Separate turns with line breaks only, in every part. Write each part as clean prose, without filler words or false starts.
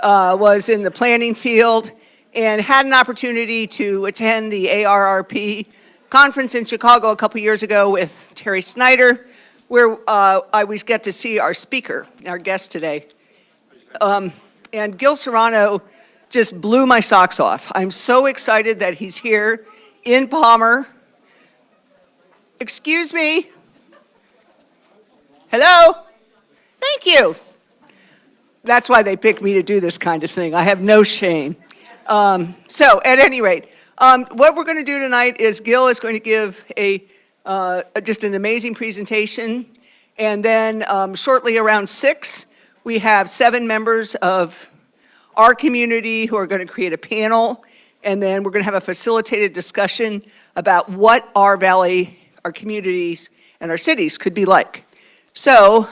was in the planning field and had an opportunity to attend the ARRP conference in Chicago a couple years ago with Terry Snyder, where I always get to see our speaker, our guest today. And Gil Serrano just blew my socks off. I'm so excited that he's here in Palmer. Excuse me. Hello? Thank you. That's why they picked me to do this kind of thing. I have no shame. So at any rate, what we're going to do tonight is Gil is going to give just an amazing presentation. And then shortly around 6, we have 7 members of our community who are going to create a panel. And then we're going to have a facilitated discussion about what our valley, our communities, and our cities could be like. So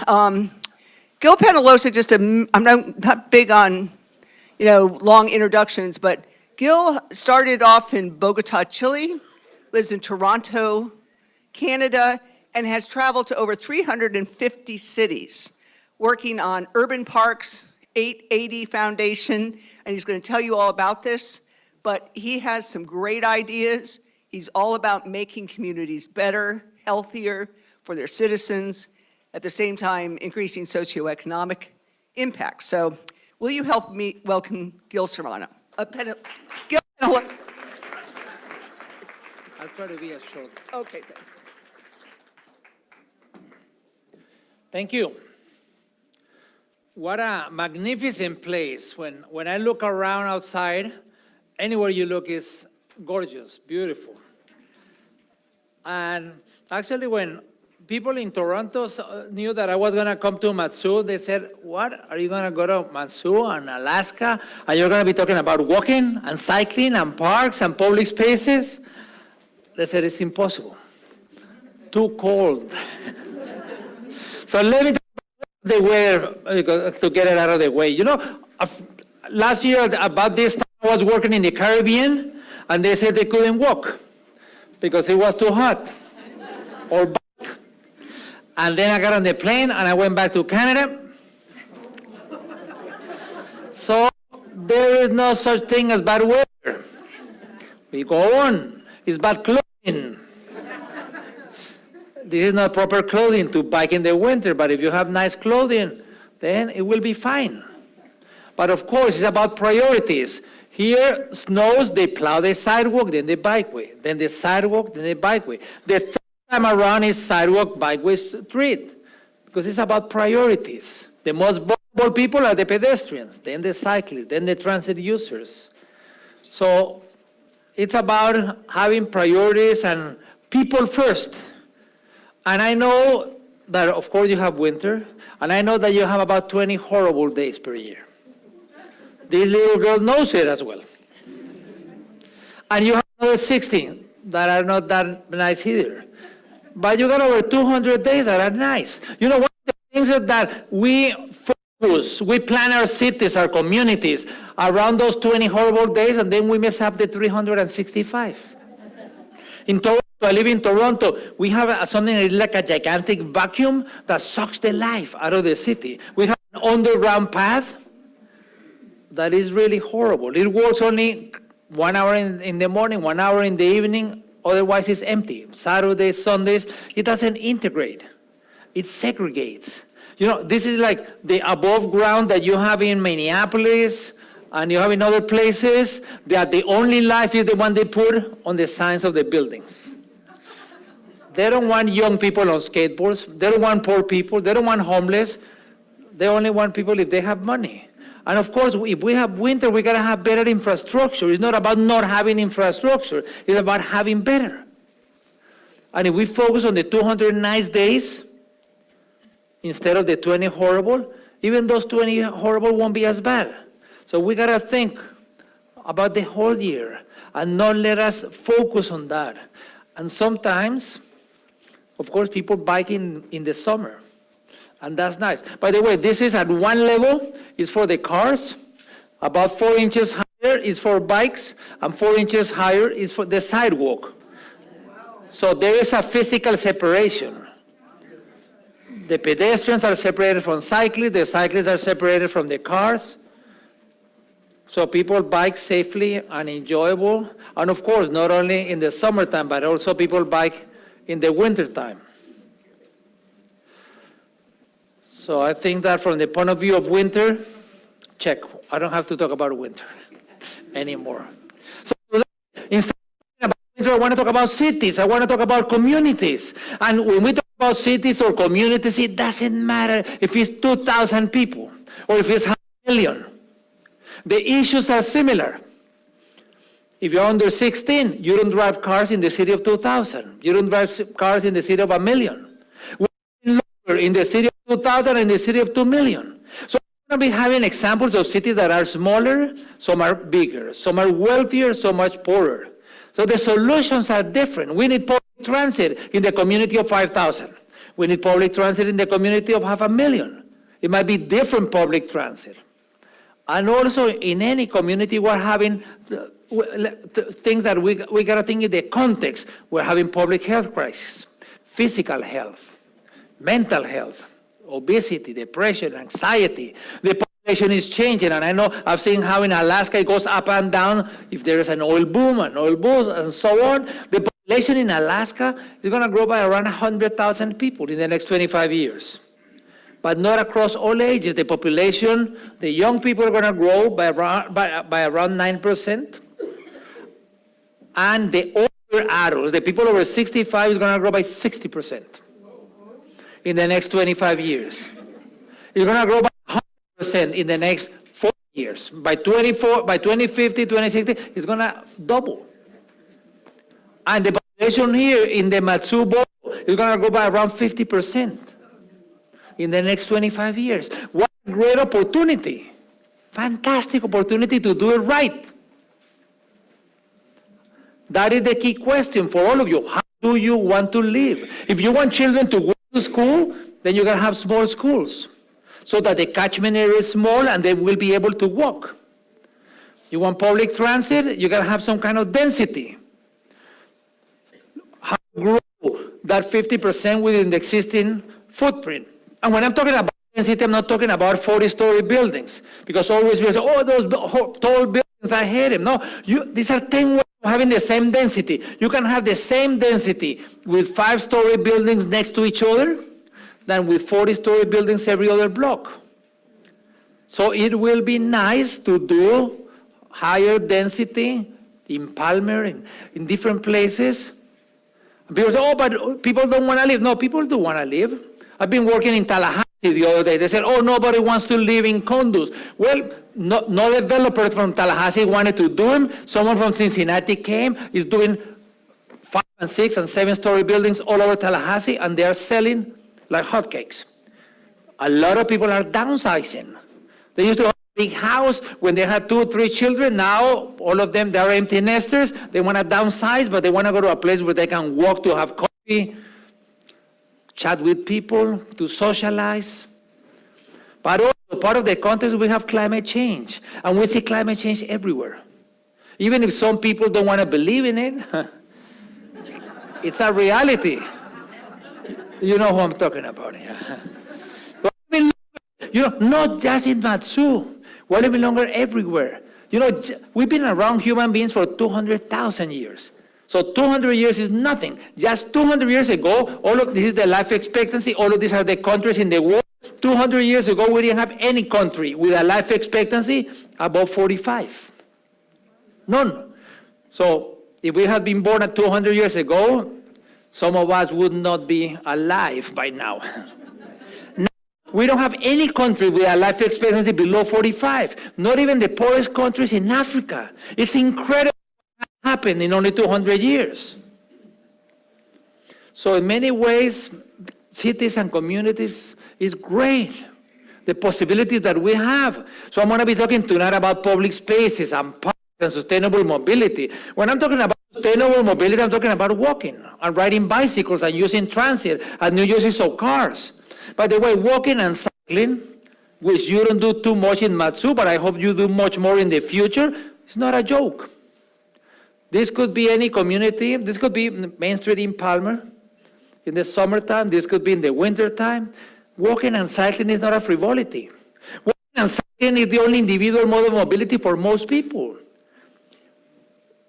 Gil Penalosa, I'm not big on, long introductions, but Gil started off in Bogota, Chile, lives in Toronto, Canada, and has traveled to over 350 cities, working on urban parks, 880 Foundation, and he's going to tell you all about this, but he has some great ideas. He's all about making communities better, healthier for their citizens, at the same time increasing socioeconomic impact. So will you help me welcome Gil Serrano? Gil,
I'll try to be as short.
Okay, thanks.
Thank you. What a magnificent place. When I look around outside, anywhere you look is gorgeous, beautiful. And actually, when people in Toronto knew that I was going to come to Mat-Su, they said, what, are you going to go to Mat-Su and Alaska, and you're going to be talking about walking and cycling and parks and public spaces? They said, it's impossible. Too cold. So let me talk about the weather to get it out of the way. Last year about this time I was working in the Caribbean, and they said they couldn't walk because it was too hot, or bike. And then I got on the plane and I went back to Canada. So there is no such thing as bad weather. We go on. It's bad clothing. This is not proper clothing to bike in the winter, but if you have nice clothing, then it will be fine. But of course, it's about priorities. Here, snows, they plow the sidewalk, then the bikeway, then the sidewalk, then the bikeway. The third time around is sidewalk, bikeway, street, because it's about priorities. The most vulnerable people are the pedestrians, then the cyclists, then the transit users. So it's about having priorities and people first. And I know that, of course, you have winter, and I know that you have about 20 horrible days per year. This little girl knows it as well. And you have another 16 that are not that nice either. But you got over 200 days that are nice. One of the things is that we focus, we plan our cities, our communities around those 20 horrible days, and then we mess up the 365. In Toronto, I live in Toronto, we have something like a gigantic vacuum that sucks the life out of the city. We have an underground path that is really horrible. It works only 1 hour in the morning, 1 hour in the evening, otherwise it's empty. Saturdays, Sundays, it doesn't integrate. It segregates. This is like the above ground that you have in Minneapolis and you have in other places, that the only life is the one they put on the signs of the buildings. They don't want young people on skateboards. They don't want poor people. They don't want homeless. They only want people if they have money. And of course, if we have winter, we got to have better infrastructure. It's not about not having infrastructure. It's about having better. And if we focus on the 200 nice days instead of the 20 horrible, even those 20 horrible won't be as bad. So we got to think about the whole year and not let us focus on that. And sometimes, of course, people bike in the summer. And that's nice. By the way, this is at one level, is for the cars. About 4 inches higher is for bikes, and 4 inches higher is for the sidewalk. So there is a physical separation. The pedestrians are separated from cyclists, the cyclists are separated from the cars. so people bike safely and enjoyable. And of course, not only in the summertime, but also people bike in the wintertime. So I think that from the point of view of winter, check. I don't have to talk about winter anymore. So instead of talking about winter, I want to talk about cities. I want to talk about communities. And when we talk about cities or communities, it doesn't matter if it's 2,000 people or if it's 500,000. The issues are similar. If you're under 16, you don't drive cars in the city of 2,000. You don't drive cars in the city of 1,000,000. We're in the city of 2,000 and in the city of 2,000,000. So we're going to be having examples of cities that are smaller, some are bigger, some are wealthier, some much poorer. So the solutions are different. We need public transit in the community of 5,000. We need public transit in the community of 500,000. It might be different public transit. And also in any community, we're having things that we got to think in the context. We're having public health crisis, physical health, mental health, obesity, depression, anxiety. The population is changing, and I know I've seen how in Alaska it goes up and down if there is an oil boom, and so on. The population in Alaska is going to grow by around 100,000 people in the next 25 years. But not across all ages. The population, the young people are going to grow by around 9%. And the older adults, the people over 65, is going to grow by 60% in the next 25 years. It's going to grow by 100% in the next 4 years. By 2050, 2060, it's going to double. And the population here in the Mat-Su Borough is going to grow by around 50%. In the next 25 years. What a great opportunity. Fantastic opportunity to do it right. That is the key question for all of you. How do you want to live? If you want children to go to school, then you got to have small schools so that the catchment area is small and they will be able to walk. You want public transit, you got to have some kind of density. How to grow that 50% within the existing footprint. And when I'm talking about density, I'm not talking about 40-story buildings, because always we say, oh, those tall buildings, I hate them. No, these are 10 ways of having the same density. You can have the same density with 5-story buildings next to each other than with 40-story buildings every other block. So it will be nice to do higher density in Palmer, in different places. People say, oh, but people don't want to live. No, people do want to live. I've been working in Tallahassee the other day. They said, oh, nobody wants to live in condos. Well, no developers from Tallahassee wanted to do them. Someone from Cincinnati came, is doing 5 and 6 and 7-story buildings all over Tallahassee, and they are selling like hotcakes. A lot of people are downsizing. They used to have a big house when they had 2 or 3 children. Now, all of them, they are empty nesters. They want to downsize, but they want to go to a place where they can walk to have coffee, chat with people, to socialize. But also part of the context, we have climate change. And we see climate change everywhere. Even if some people don't want to believe in it, it's a reality. You know who I'm talking about. But not just in Mat-Su. We're living longer everywhere. We've been around human beings for 200,000 years. So 200 years is nothing. Just 200 years ago, all of this is the life expectancy. All of these are the countries in the world. 200 years ago, we didn't have any country with a life expectancy above 45. None. So if we had been born 200 years ago, some of us would not be alive by now. Now, we don't have any country with a life expectancy below 45. Not even the poorest countries in Africa. It's incredible. Happened in only 200 years. So in many ways, cities and communities is great. The possibilities that we have. So I'm going to be talking tonight about public spaces and parks and sustainable mobility. When I'm talking about sustainable mobility, I'm talking about walking and riding bicycles and using transit and new uses of cars. By the way, walking and cycling, which you don't do too much in Mat-Su, but I hope you do much more in the future, it's not a joke. This could be any community. This could be Main Street in Palmer in the summertime. This could be in the wintertime. Walking and cycling is not a frivolity. Walking and cycling is the only individual mode of mobility for most people.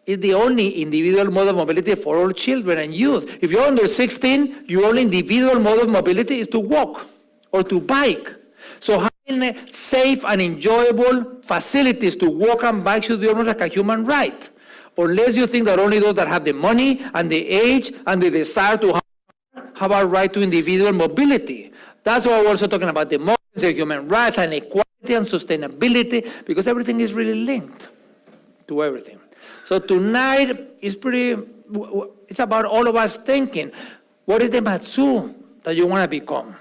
It's the only individual mode of mobility for all children and youth. If you're under 16, your only individual mode of mobility is to walk or to bike. So having safe and enjoyable facilities to walk and bike should be almost like a human right. Unless you think that only those that have the money and the age and the desire to have a right to individual mobility. That's why we're also talking about democracy, human rights, and equality and sustainability, because everything is really linked to everything. So tonight is it's about all of us thinking, what is the Mat-Su that you want to become?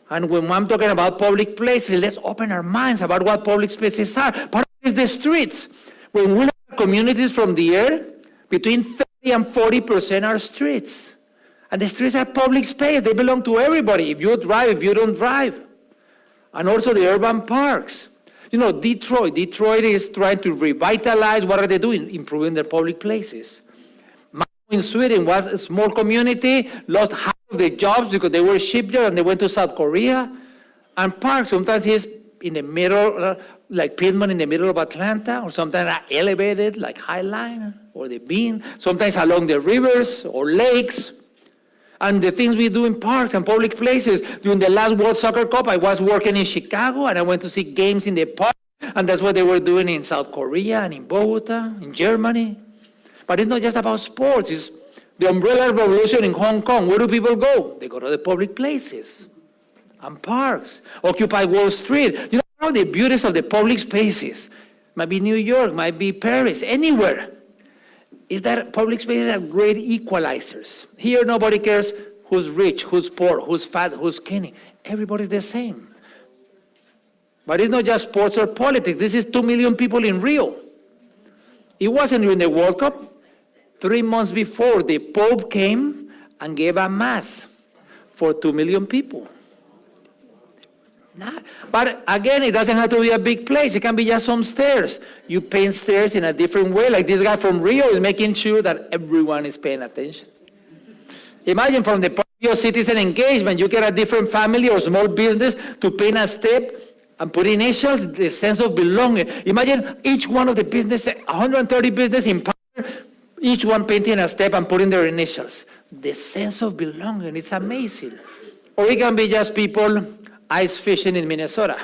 And when I'm talking about public places, let's open our minds about what public spaces are. Part of it is the streets. When we look at communities from the air, between 30 and 40% are streets. And the streets are public space. They belong to everybody. If you drive, if you don't drive. And also the urban parks. You know, Detroit is trying to revitalize. What are they doing? Improving their public places. Malmö in Sweden was a small community, lost half of the jobs because they were shipyard and they went to South Korea. And parks, sometimes it's in the middle, like Piedmont in the middle of Atlanta, or sometimes elevated, like Highline or the Bean, sometimes along the rivers or lakes. And the things we do in parks and public places. During the last World Soccer Cup, I was working in Chicago, and I went to see games in the park, and that's what they were doing in South Korea and in Bogota, in Germany. But it's not just about sports. It's the umbrella revolution in Hong Kong. Where do people go? They go to the public places and parks. Occupy Wall Street. You know, one of the beauties of the public spaces, might be New York, might be Paris, anywhere, is that public spaces are great equalizers. Here, nobody cares who's rich, who's poor, who's fat, who's skinny. Everybody's the same. But it's not just sports or politics. This is 2 million people in Rio. It wasn't during the World Cup. 3 months before, the Pope came and gave a mass for 2 million people. But again, it doesn't have to be a big place. It can be just some stairs. You paint stairs in a different way, like this guy from Rio is making sure that everyone is paying attention. Imagine from the point of view of citizen engagement, you get a different family or small business to paint a step and put initials, the sense of belonging. Imagine each one of the business, 130 business in power, each one painting a step and putting their initials. The sense of belonging, it's amazing. Or it can be just people ice fishing in Minnesota.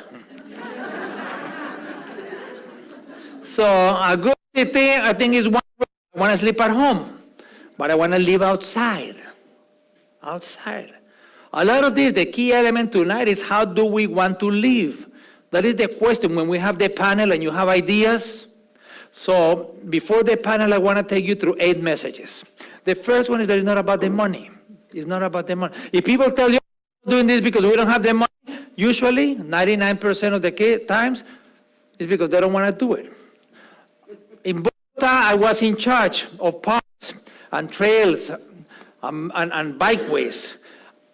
So a good city, I think, is one where I want to sleep at home, but I want to live outside. Outside. A lot of this, the key element tonight is how do we want to live? That is the question when we have the panel and you have ideas. So before the panel, I want to take you through 8 messages. The first one is that it's not about the money. It's not about the money. If people tell you we're doing this because we don't have the money, usually 99% of the times is because they don't want to do it. In Bogota, I was in charge of parks and trails and bikeways.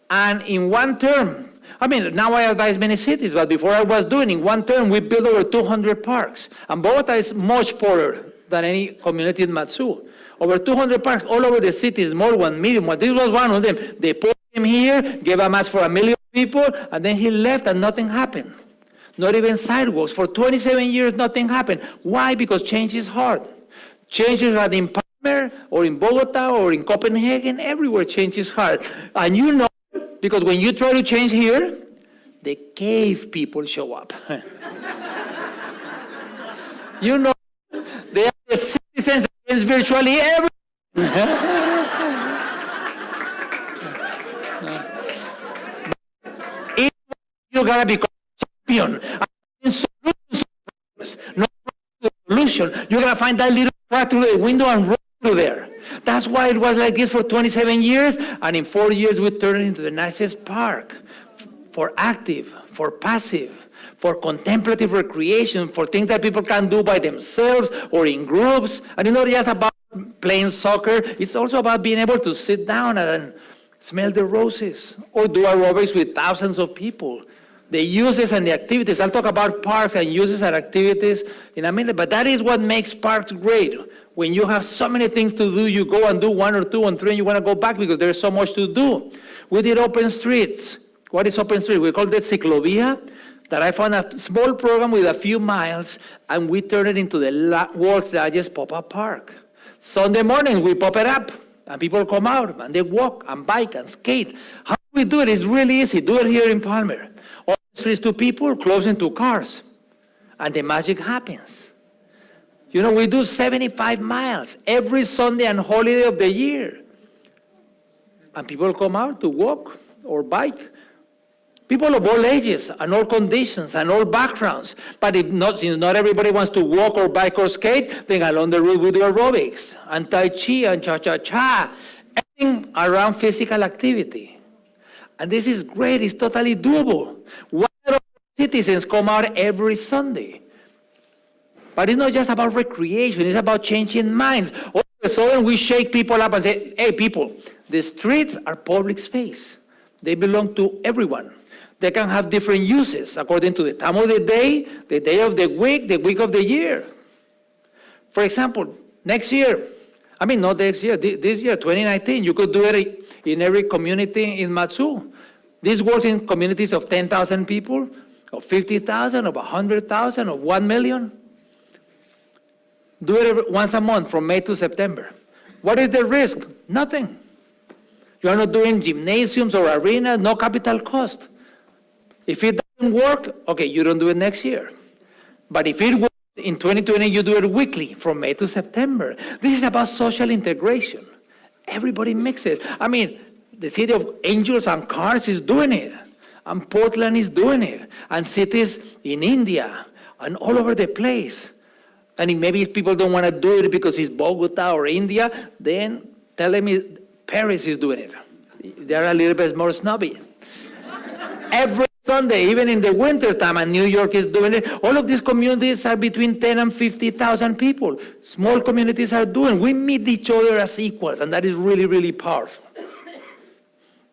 And in one term, I mean, now I advise many cities, but before I was doing, in one term, we built over 200 parks. And Bogota is much poorer than any community in Mat-Su. Over 200 parks all over the city, small one, medium one. This was one of them. They put him here, gave a mass for 1 million people, and then he left and nothing happened. Not even sidewalks. For 27 years, nothing happened. Why? Because change is hard. Change is hard in Palmer, or in Bogota, or in Copenhagen. Everywhere change is hard. And you know, because when you try to change here, the cave people show up. You know, they are the citizens against virtually everything. You gotta become a champion. Not solution. You're gonna find that little crack through the window and roll through there. That's why it was like this for 27 years, and in 4 years we turned it into the nicest park for active, for passive, for contemplative recreation, for things that people can do by themselves or in groups. And it's not just about playing soccer, it's also about being able to sit down and smell the roses or do aerobics with thousands of people. The uses and the activities. I'll talk about parks and uses and activities in a minute, but that is what makes parks great. When you have so many things to do, you go and do 1 or 2 and 3, and you want to go back because there's so much to do. We did open streets. What is open street? We call that ciclovia. that I found a small program with a few miles, and we turned it into the world's largest pop-up park. Sunday morning, we pop it up, and people come out, and they walk and bike and skate. How do we do it? It's really easy. Do it here in Palmer. All the streets to people, closing to cars, and the magic happens. You know, we do 75 miles every Sunday and holiday of the year. And people come out to walk or bike. People of all ages and all conditions and all backgrounds. But since not everybody wants to walk or bike or skate, then along the route we do aerobics and Tai Chi and Cha-Cha-Cha, everything around physical activity. And this is great, it's totally doable. 100 citizens come out every Sunday. But it's not just about recreation, it's about changing minds. All of a sudden we shake people up and say, hey people, the streets are public space. They belong to everyone. They can have different uses according to the time of the day of the week of the year. For example, this year, 2019, you could do it in every community in Mat-Su. This works in communities of 10,000 people, of 50,000, of 100,000, of 1 million. Do it once a month from May to September. What is the risk? Nothing. You are not doing gymnasiums or arenas, no capital cost. If it doesn't work, okay, you don't do it next year. But if it works in 2020, you do it weekly from May to September. This is about social integration. Everybody makes it. I mean, the city of Angels and Cars is doing it. And Portland is doing it. And cities in India and all over the place. And if maybe people don't want to do it because it's Bogota or India, then tell them Paris is doing it. They're a little bit more snobby. Every Sunday, even in the winter time, and New York is doing it. All of these communities are between 10 and 50,000 people. Small communities are doing. We meet each other as equals, and that is really, really powerful.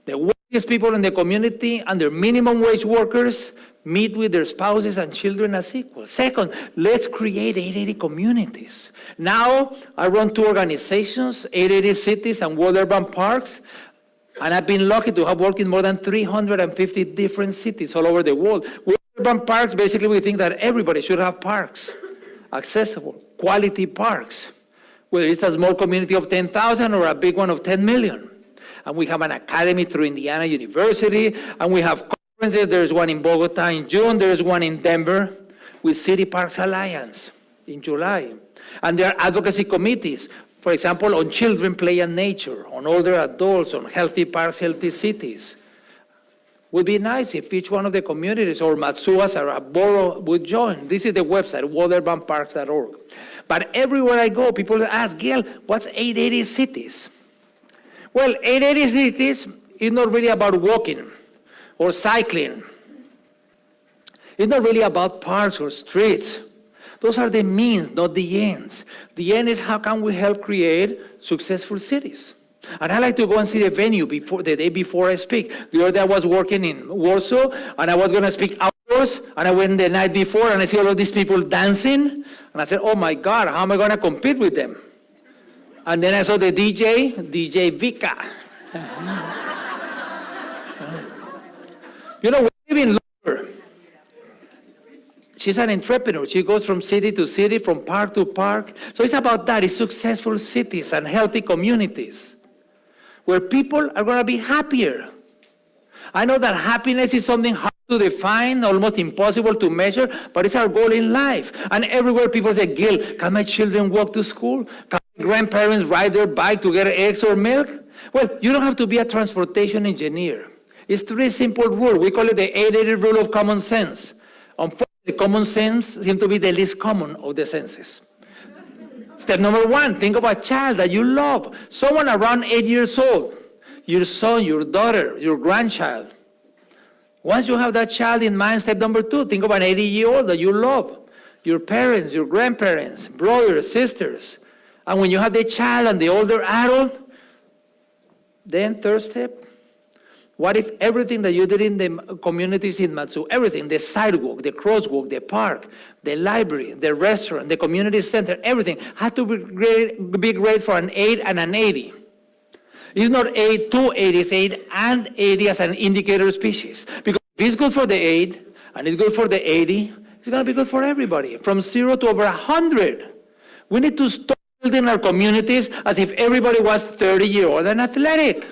The wealthiest people in the community and their minimum wage workers meet with their spouses and children as equals. Second, let's create 880 communities. Now, I run 2 organizations, 880 cities and World Urban Parks, and I've been lucky to have worked in more than 350 different cities all over the world. With urban parks, basically we think that everybody should have parks, accessible, quality parks, whether it's a small community of 10,000 or a big one of 10 million. And we have an academy through Indiana University, and we have conferences. There's one in Bogota in June, there's one in Denver with City Parks Alliance in July. And there are advocacy committees. For example, on children, play, and nature, on older adults, on healthy parks, healthy cities. Would be nice if each one of the communities or Mat-Su or a borough would join. This is the website, worldurbanparks.org. But everywhere I go, people ask, Gail, what's 880 cities? Well, 880 cities is not really about walking or cycling. It's not really about parks or streets. Those are the means, not the ends. The end is how can we help create successful cities. And I like to go and see the venue the day before I speak. The other day I was working in Warsaw, and I was going to speak outdoors, and I went the night before, and I see all of these people dancing, and I said, oh my God, how am I going to compete with them? And then I saw the DJ Vika. You know, we live in Lower. She's an entrepreneur. She goes from city to city, from park to park. So it's about that. It's successful cities and healthy communities where people are going to be happier. I know that happiness is something hard to define, almost impossible to measure, but it's our goal in life. And everywhere people say, Gil, can my children walk to school? Can my grandparents ride their bike to get eggs or milk? Well, you don't have to be a transportation engineer. It's 3 simple rules. We call it the 880 rule of common sense. Unfortunately, common sense seems to be the least common of the senses. Step number 1, think of a child that you love. Someone around 8 years old. Your son, your daughter, your grandchild. Once you have that child in mind, step number 2, think of an 80-year-old that you love. Your parents, your grandparents, brothers, sisters. And when you have the child and the older adult, then 3rd step, what if everything that you did in the communities in Mat-Su, everything, the sidewalk, the crosswalk, the park, the library, the restaurant, the community center, everything had to be great for an 8 and an 80. It's not 8 to 80, it's 8 and 80 as an indicator species. Because if it's good for the 8 and it's good for the 80, it's going to be good for everybody, from 0 to over 100. We need to stop building our communities as if everybody was 30-year-old and athletic,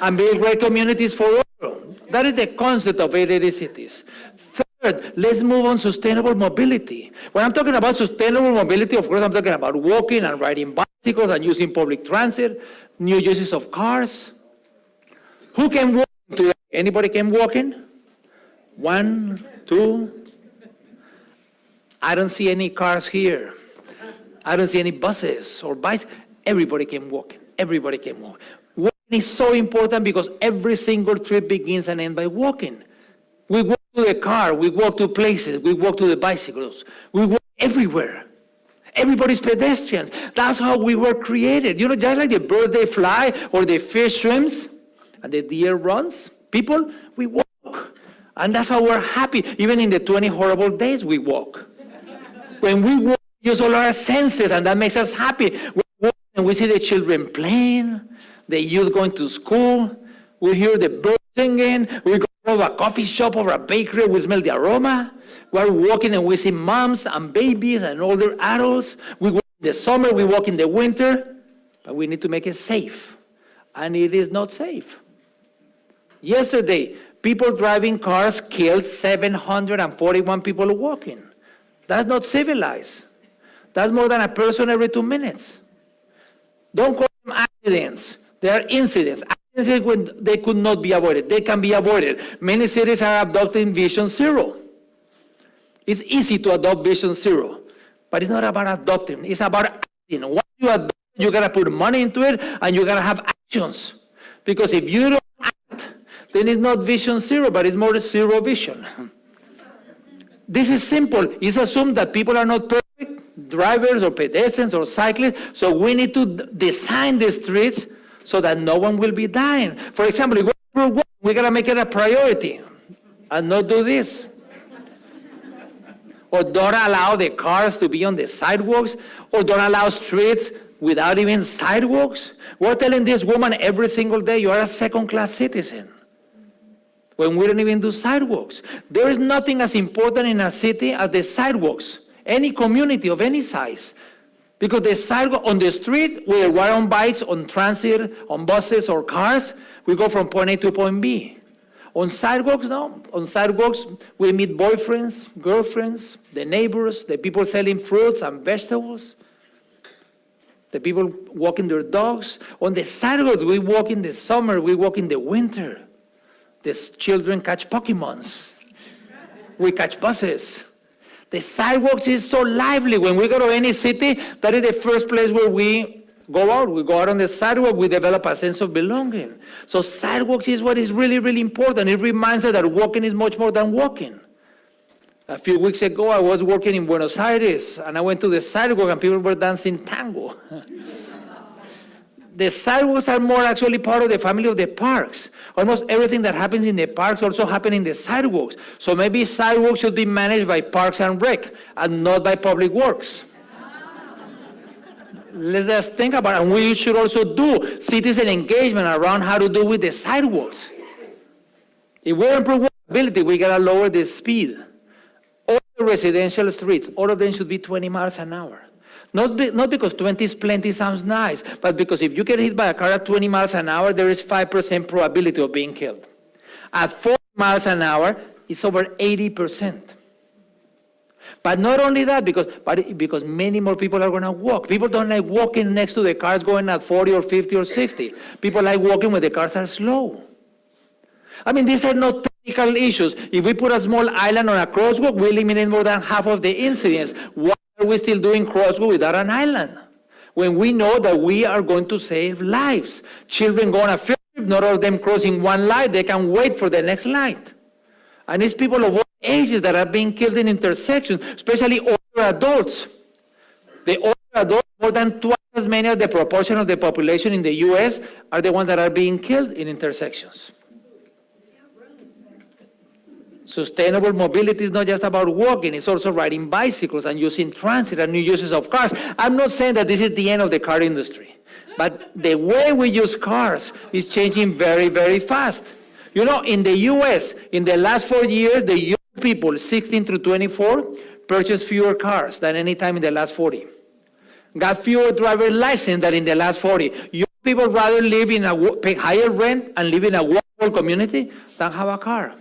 and build great communities for all. That is the concept of 80 cities. Third, let's move on sustainable mobility. When I'm talking about sustainable mobility, of course, I'm talking about walking and riding bicycles and using public transit, new uses of cars. Who can walk today? Anybody can walk in? 1, 2. I don't see any cars here. I don't see any buses or bikes. Everybody can walk in. Everybody can walk. Walking is so important because every single trip begins and ends by walking. We walk to the car, we walk to places, we walk to the bicycles, we walk everywhere. Everybody's pedestrians. That's how we were created. You know, just like the bird they fly or the fish swims and the deer runs, people, we walk. And that's how we're happy. Even in the 20 horrible days, we walk. When we walk, we use all our senses, and that makes us happy. We walk and we see the children playing, the youth going to school, we hear the birds singing, we go to a coffee shop or a bakery, we smell the aroma. We're walking and we see moms and babies and older adults. We walk in the summer, we walk in the winter, but we need to make it safe. And it is not safe. Yesterday, people driving cars killed 741 people walking. That's not civilized. That's more than a person every 2 minutes. Don't call them accidents. They are incidents. Accidents when they could not be avoided. They can be avoided. Many cities are adopting Vision Zero. It's easy to adopt Vision Zero, but it's not about adopting. It's about acting. Once you adopt, you got to put money into it, and you got to have actions. Because if you don't act, then it's not Vision Zero, but it's more zero vision. This is simple. It's assumed that people are not perfect, drivers or pedestrians or cyclists, so we need to design the streets so that no one will be dying. For example, we got to make it a priority and not do this. Or don't allow the cars to be on the sidewalks, or don't allow streets without even sidewalks. We're telling this woman every single day, you are a second-class citizen, when we don't even do sidewalks. There is nothing as important in a city as the sidewalks, any community of any size. Because the sidewalk on the street, we're on bikes, on transit, on buses or cars, we go from point A to point B. On sidewalks, no. On sidewalks, we meet boyfriends, girlfriends, the neighbors, the people selling fruits and vegetables, the people walking their dogs. On the sidewalks, we walk in the summer, we walk in the winter. The children catch Pokemons. We catch buses. The sidewalks is so lively. When we go to any city, that is the first place where we go out. We go out on the sidewalk, we develop a sense of belonging. So sidewalks is what is really, really important. It reminds us that walking is much more than walking. A few weeks ago, I was working in Buenos Aires, and I went to the sidewalk, and people were dancing tango. The sidewalks are more actually part of the family of the parks. Almost everything that happens in the parks also happens in the sidewalks. So maybe sidewalks should be managed by Parks and Rec and not by Public Works. Let's just think about it. And we should also do citizen engagement around how to do with the sidewalks. If we improve walkability, we gotta lower the speed. All the residential streets, all of them should be 20 miles an hour. Not because 20 is plenty sounds nice, but because if you get hit by a car at 20 miles an hour, there is 5% probability of being killed. At 40 miles an hour, it's over 80%. But not only that, because many more people are going to walk. People don't like walking next to the cars going at 40 or 50 or 60. People like walking when the cars are slow. I mean, these are not technical issues. If we put a small island on a crosswalk, we eliminate more than half of the incidents. Why are we still doing crosswalk without an island? When we know that we are going to save lives. Children go on a field trip, not all of them crossing one light, they can wait for the next light. And it's people of all ages that are being killed in intersections, especially older adults. The older adults, more than twice as many of the proportion of the population in the US, are the ones that are being killed in intersections. Sustainable mobility is not just about walking, it's also riding bicycles and using transit and new uses of cars. I'm not saying that this is the end of the car industry, but the way we use cars is changing very, very fast. You know, in the U.S., in the last 4 years, the young people, 16 to 24, purchased fewer cars than any time in the last 40. Got fewer driver's license than in the last 40. Young people rather live in pay higher rent and live in a walkable community than have a car.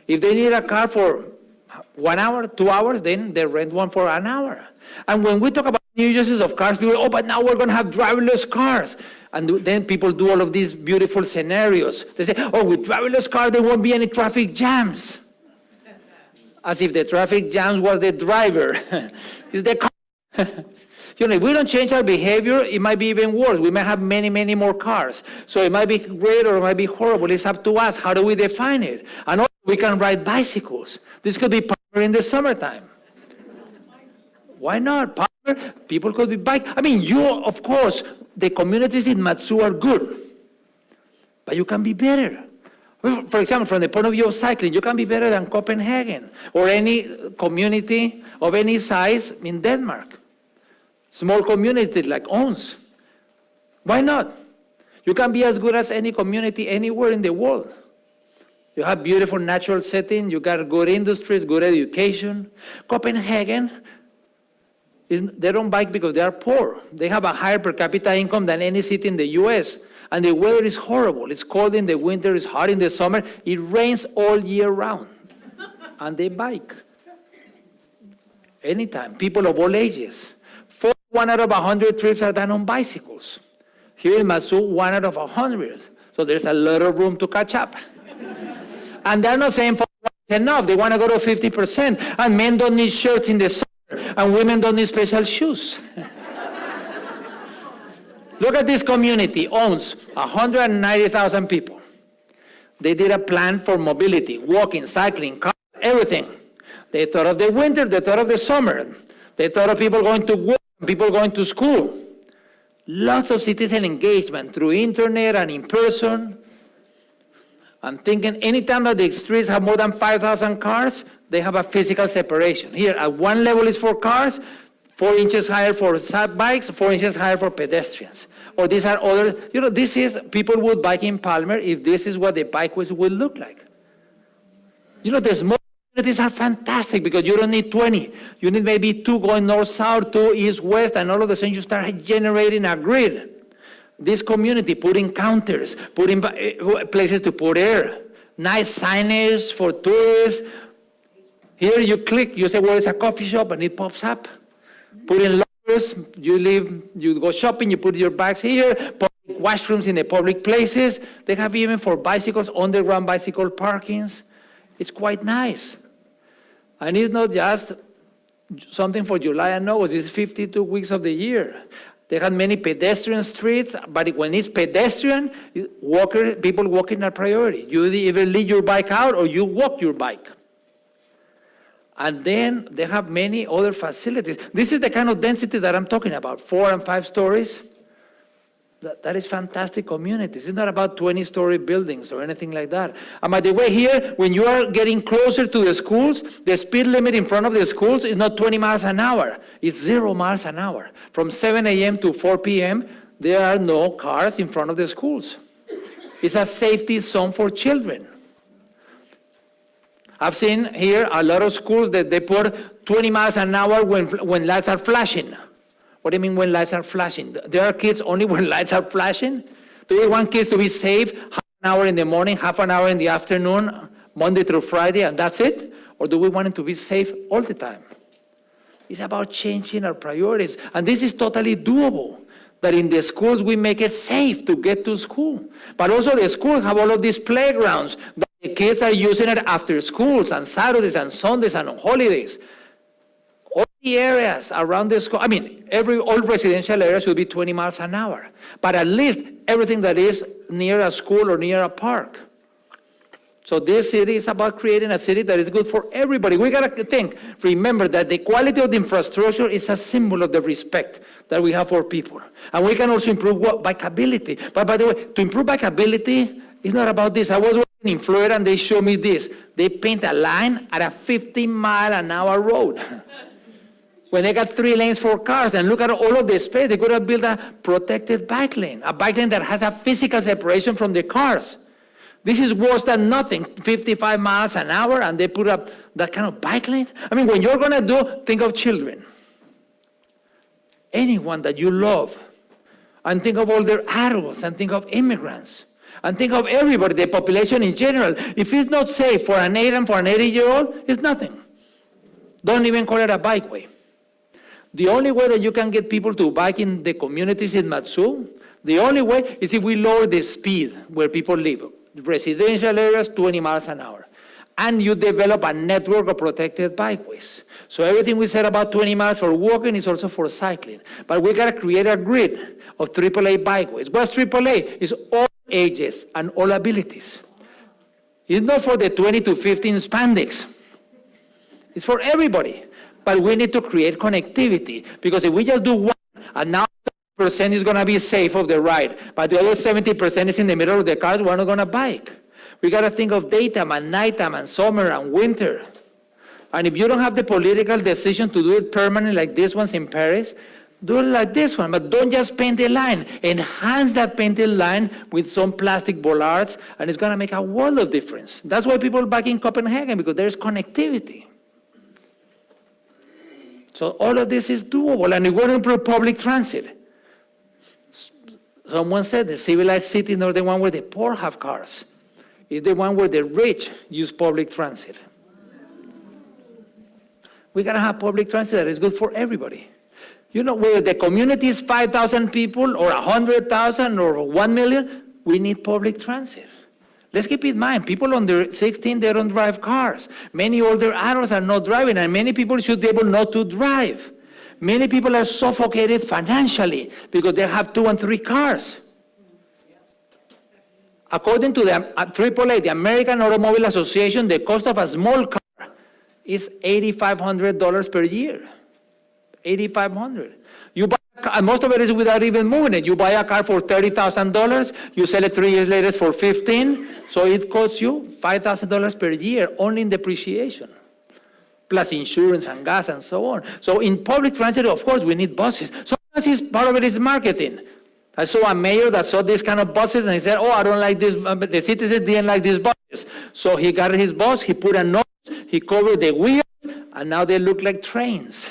If they need a car for 1 hour, 2 hours, then they rent one for an hour. And when we talk about new uses of cars, people, oh, but now we're going to have driverless cars. And then people do all of these beautiful scenarios. They say, oh, with driverless cars, there won't be any traffic jams. As if the traffic jams was the driver. It's the car. You know, if we don't change our behavior, it might be even worse. We might have many, many more cars. So it might be great or it might be horrible. It's up to us. How do we define it? And also, we can ride bicycles. This could be popular in the summertime. Why not? Popular, people could be bike. I mean, of course, the communities in Mat-Su are good, but you can be better. For example, from the point of view of cycling, you can be better than Copenhagen or any community of any size in Denmark. Small community like Ons. Why not? You can be as good as any community anywhere in the world. You have beautiful natural setting, you got good industries, good education. Copenhagen, they don't bike because they are poor. They have a higher per capita income than any city in the US. And the weather is horrible. It's cold in the winter, it's hot in the summer. It rains all year round. And they bike. Anytime, people of all ages. 1 out of 100 trips are done on bicycles. Here in Mat-Su, 1 out of 100. So there's a lot of room to catch up. And they're not saying for enough. They want to go to 50%. And men don't need shirts in the summer. And women don't need special shoes. Look at this community. Owns 190,000 people. They did a plan for mobility, walking, cycling, cars, everything. They thought of the winter. They thought of the summer. They thought of people going to work, people going to school. Lots of citizen engagement through internet and in person. I'm thinking anytime that the streets have more than 5,000 cars, they have a physical separation. Here, at one level is for cars, 4 inches higher for bikes, 4 inches higher for pedestrians. Or these are other, this is, people would bike in Palmer if this is what the bikeways would look like. The small communities are fantastic because you don't need 20. You need maybe 2 going north-south, 2 east-west, and all of a sudden you start generating a grid. This community, putting counters, putting places to put air, nice signage for tourists. Here you click, you say, well, it's a coffee shop, and it pops up. Put in lockers, you go shopping, you put your bags here, public washrooms in the public places. They have even for bicycles, underground bicycle parkings. It's quite nice. And it's not just something for July and August, it's 52 weeks of the year. They have many pedestrian streets, but when it's pedestrian, people walking are priority. You either leave your bike out or you walk your bike. And then they have many other facilities. This is the kind of density that I'm talking about, 4 and 5 stories. That is fantastic communities. It's not about 20-story buildings or anything like that. And by the way, here, when you are getting closer to the schools, the speed limit in front of the schools is not 20 miles an hour. It's 0 miles an hour. From 7 a.m. to 4 p.m., there are no cars in front of the schools. It's a safety zone for children. I've seen here a lot of schools that they put 20 miles an hour when lights are flashing. What do you mean when lights are flashing? There are kids only when lights are flashing? Do we want kids to be safe half an hour in the morning, half an hour in the afternoon, Monday through Friday, and that's it? Or do we want them to be safe all the time? It's about changing our priorities. And this is totally doable, that in the schools we make it safe to get to school. But also the schools have all of these playgrounds that the kids are using it after schools and Saturdays and Sundays and on holidays. All the areas around the school, all residential areas should be 20 miles an hour. But at least everything that is near a school or near a park. So this city is about creating a city that is good for everybody. We got to remember that the quality of the infrastructure is a symbol of the respect that we have for people. And we can also improve bikeability. But by the way, to improve bikeability, it's not about this. I was working in Florida and they showed me this. They paint a line at a 50-mile-an-hour road. When they got 3 lanes for cars, and look at all of the space, they could have built a protected bike lane, a bike lane that has a physical separation from the cars. This is worse than nothing, 55 miles an hour, and they put up that kind of bike lane. I mean, when you're gonna do, think of children. Anyone that you love, and think of all their adults, and think of immigrants, and think of everybody, the population in general. If it's not safe for an 8 and for an 80-year-old, it's nothing. Don't even call it a bikeway. The only way that you can get people to bike in the communities in Mat-Su, the only way is if we lower the speed where people live. Residential areas, 20 miles an hour. And you develop a network of protected bikeways. So everything we said about 20 miles for walking is also for cycling. But we gotta create a grid of AAA bikeways. What's AAA? It's all ages and all abilities. It's not for the 20 to 15 spandex. It's for everybody. But we need to create connectivity, because if we just do one, and now 30% is gonna be safe of the ride, but the other 70% is in the middle of the cars, we're not gonna bike. We gotta think of daytime and nighttime and summer and winter. And if you don't have the political decision to do it permanent like this one's in Paris, do it like this one, but don't just paint the line. Enhance that painted line with some plastic bollards, and it's gonna make a world of difference. That's why people back in Copenhagen, because there's connectivity. So all of this is doable, and we're going to improve public transit. Someone said the civilized city is not the one where the poor have cars. It's the one where the rich use public transit. We gotta have public transit that is good for everybody. You know, whether the community is 5,000 people or 100,000 or 1 million, we need public transit. Let's keep in mind, people under 16, they don't drive cars. Many older adults are not driving, and many people should be able not to drive. Many people are suffocated financially because they have 2 and 3 cars. According to the AAA, the American Automobile Association, the cost of a small car is $8,500 per year. $8,500. You buy a car, and most of it is without even moving it. You buy a car for $30,000, you sell it 3 years later for $15,000, so it costs you $5,000 per year only in depreciation, plus insurance and gas and so on. So in public transit, of course, we need buses. So part of it is marketing. I saw a mayor that saw these kind of buses, and he said, oh, I don't like this, the citizens didn't like these buses. So he got his bus, he put a nose, he covered the wheels, and now they look like trains.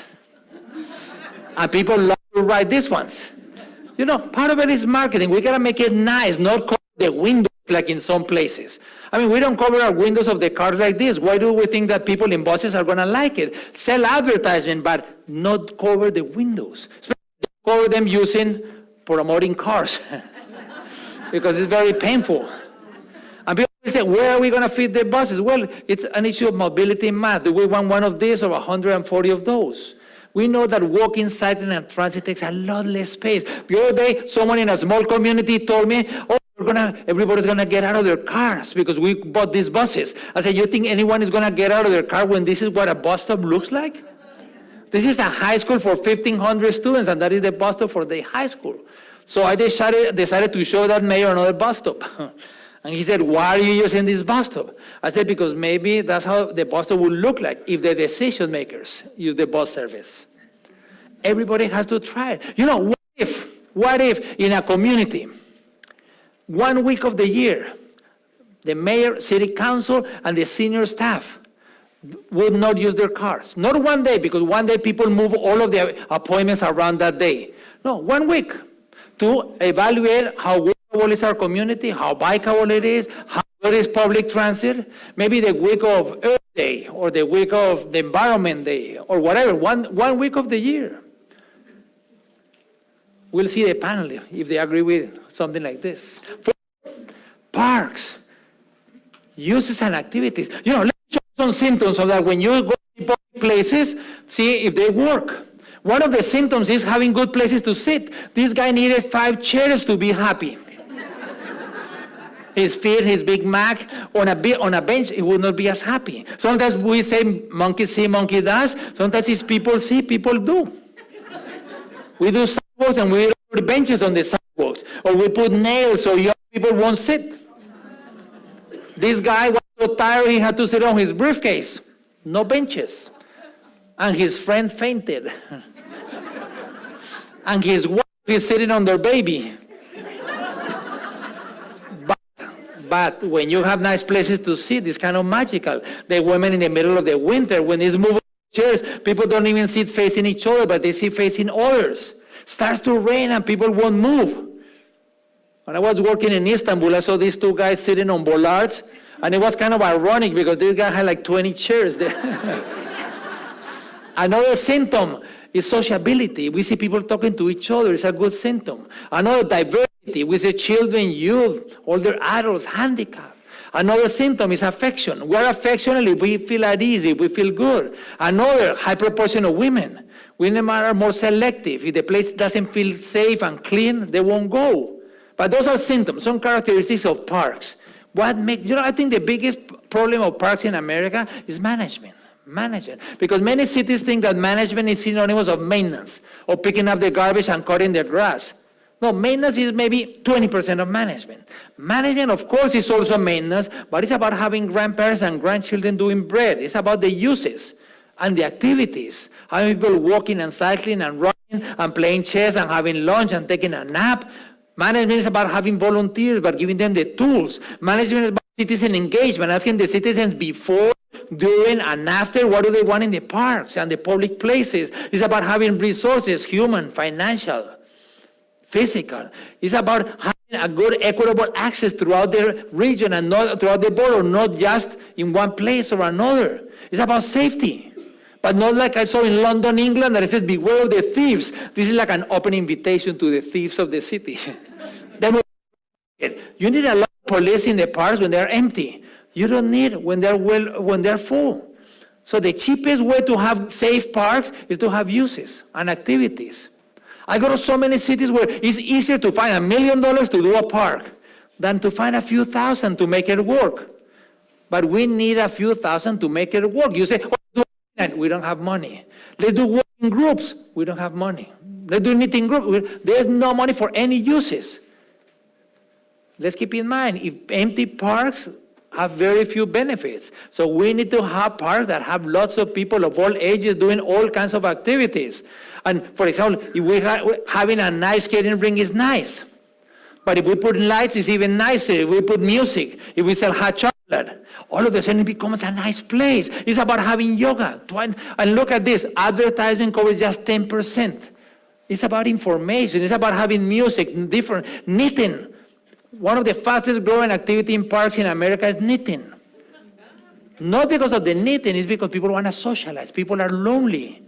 And people love to ride these ones. You know, part of it is marketing. We gotta make it nice, not cover the windows like in some places. I mean, we don't cover our windows of the cars like this. Why do we think that people in buses are gonna like it? Sell advertisement, but not cover the windows. Cover them using promoting cars because it's very painful. And people say, where are we gonna fit the buses? Well, it's an issue of mobility in math. Do we want one of these or 140 of those? We know that walking, cycling, and transit takes a lot less space. The other day, someone in a small community told me, oh, everybody's gonna get out of their cars because we bought these buses. I said, you think anyone is gonna get out of their car when this is what a bus stop looks like? This is a high school for 1,500 students, and that is the bus stop for the high school. So I decided to show that mayor another bus stop. And he said, why are you using this bus stop? I said, because maybe that's how the bus stop would look like if the decision makers use the bus service. Everybody has to try it. You know, what if in a community, 1 week of the year, the mayor, city council, and the senior staff would not use their cars? Not 1 day, because 1 day people move all of their appointments around that day. No, 1 week to evaluate how walkable is our community, how bikeable it is, how good is public transit. Maybe the week of Earth Day or the week of the Environment Day or whatever, one week of the year. We'll see the panel if they agree with something like this. Parks, uses and activities. You know, let's show some symptoms so that when you go to public places, see if they work. One of the symptoms is having good places to sit. This guy needed 5 chairs to be happy. His feet, his Big Mac, on a bench, he would not be as happy. Sometimes we say monkey see, monkey does. Sometimes it's people see, people do. We do sidewalks and we put benches on the sidewalks. Or we put nails so young people won't sit. This guy was so tired he had to sit on his briefcase. No benches. And his friend fainted. And his wife is sitting on their baby. But But when you have nice places to sit, it's kind of magical. The women in the middle of the winter, when it's moving chairs, people don't even sit facing each other, but they sit facing others. Starts to rain and people won't move. When I was working in Istanbul, I saw these two guys sitting on bollards, and it was kind of ironic because this guy had like 20 chairs there. Another symptom is sociability. We see people talking to each other. It's a good symptom. Another, diversity. We see children, youth, older adults, handicapped. Another symptom is affection. We're affectionate if we feel at ease, if we feel good. Another, high proportion of women. Women are more selective. If the place doesn't feel safe and clean, they won't go. But those are symptoms, some characteristics of parks. I think the biggest problem of parks in America is management. Because many cities think that management is synonymous of maintenance, or picking up the garbage and cutting the grass. No, maintenance is maybe 20% of management. Management, of course, is also maintenance, but it's about having grandparents and grandchildren doing bread. It's about the uses and the activities, having people walking and cycling and running and playing chess and having lunch and taking a nap. Management is about having volunteers, but giving them the tools. Management is about citizen engagement, asking the citizens before, during, and after, what do they want in the parks and the public places. It's about having resources, human, financial, physical. It's about having a good, equitable access throughout the region and not throughout the border, not just in one place or another. It's about safety. But not like I saw in London, England, that it says, beware of the thieves. This is like an open invitation to the thieves of the city. You need a lot of police in the parks when they're empty. You don't need when they're full. So the cheapest way to have safe parks is to have uses and activities. I go to so many cities where it's easier to find $1 million to do a park than to find a few thousand to make it work. But we need a few thousand to make it work. You say, we don't have money. Let's do working groups. We don't have money. Let's do knitting groups. There's no money for any uses. Let's keep in mind, if empty parks have very few benefits. So we need to have parks that have lots of people of all ages doing all kinds of activities. And for example, if having a nice skating rink is nice. But if we put lights, it's even nicer. If we put music, if we sell hot chocolate, all of a sudden it becomes a nice place. It's about having yoga. And look at this, advertising covers just 10%. It's about information. It's about having music, different, knitting. One of the fastest growing activity in parks in America is knitting. Not because of the knitting, it's because people want to socialize. People are lonely.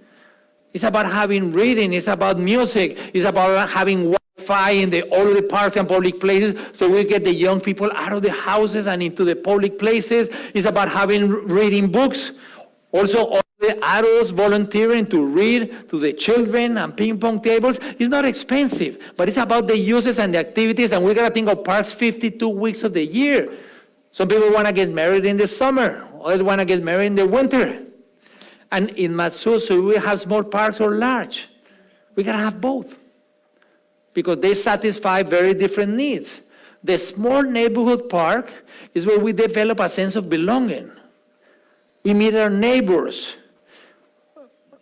It's about having reading. It's about music. It's about having Wi-Fi in all of the parks and public places, so we get the young people out of the houses and into the public places. It's about having reading books. Also, all the adults volunteering to read to the children and ping pong tables. It's not expensive, but it's about the uses and the activities, and we got to think of parks 52 weeks of the year. Some people want to get married in the summer. Others want to get married in the winter. And in Mat-Su, so we have small parks or large. We got to have both because they satisfy very different needs. The small neighborhood park is where we develop a sense of belonging. We meet our neighbors.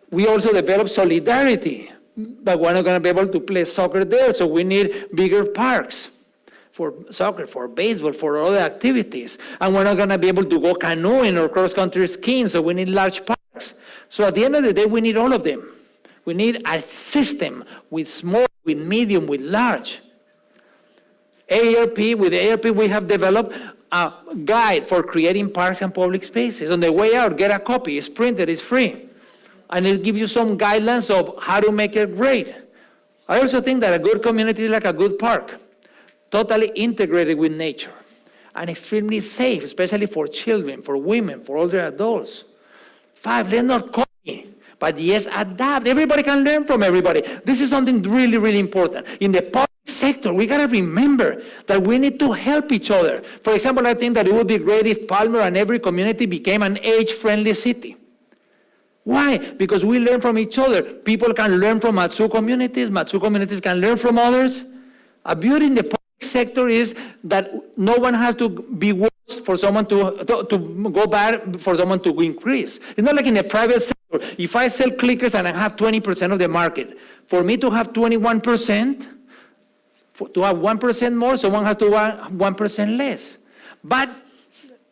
We also develop solidarity, but we're not going to be able to play soccer there, so we need bigger parks for soccer, for baseball, for other activities. And we're not going to be able to go canoeing or cross-country skiing, so we need large parks. So at the end of the day, we need all of them. We need a system with small, with medium, with large. With ARP, we have developed a guide for creating parks and public spaces. On the way out, get a copy. It's printed, it's free. And it'll give you some guidelines of how to make it great. I also think that a good community is like a good park, totally integrated with nature and extremely safe, especially for children, for women, for older adults. 5, let's not copy, but yes, adapt. Everybody can learn from everybody. This is something really, really important. In the public sector, we got to remember that we need to help each other. For example, I think that it would be great if Palmer and every community became an age-friendly city. Why? Because we learn from each other. People can learn from Mat-Su communities. Mat-Su communities can learn from others. A beauty in the public sector is that no one has to be worse for someone to go bad for someone to increase. It's not like in the private sector. If I sell clickers and I have 20% of the market, for me to have 21%, to have 1% more, someone has to have 1% less. But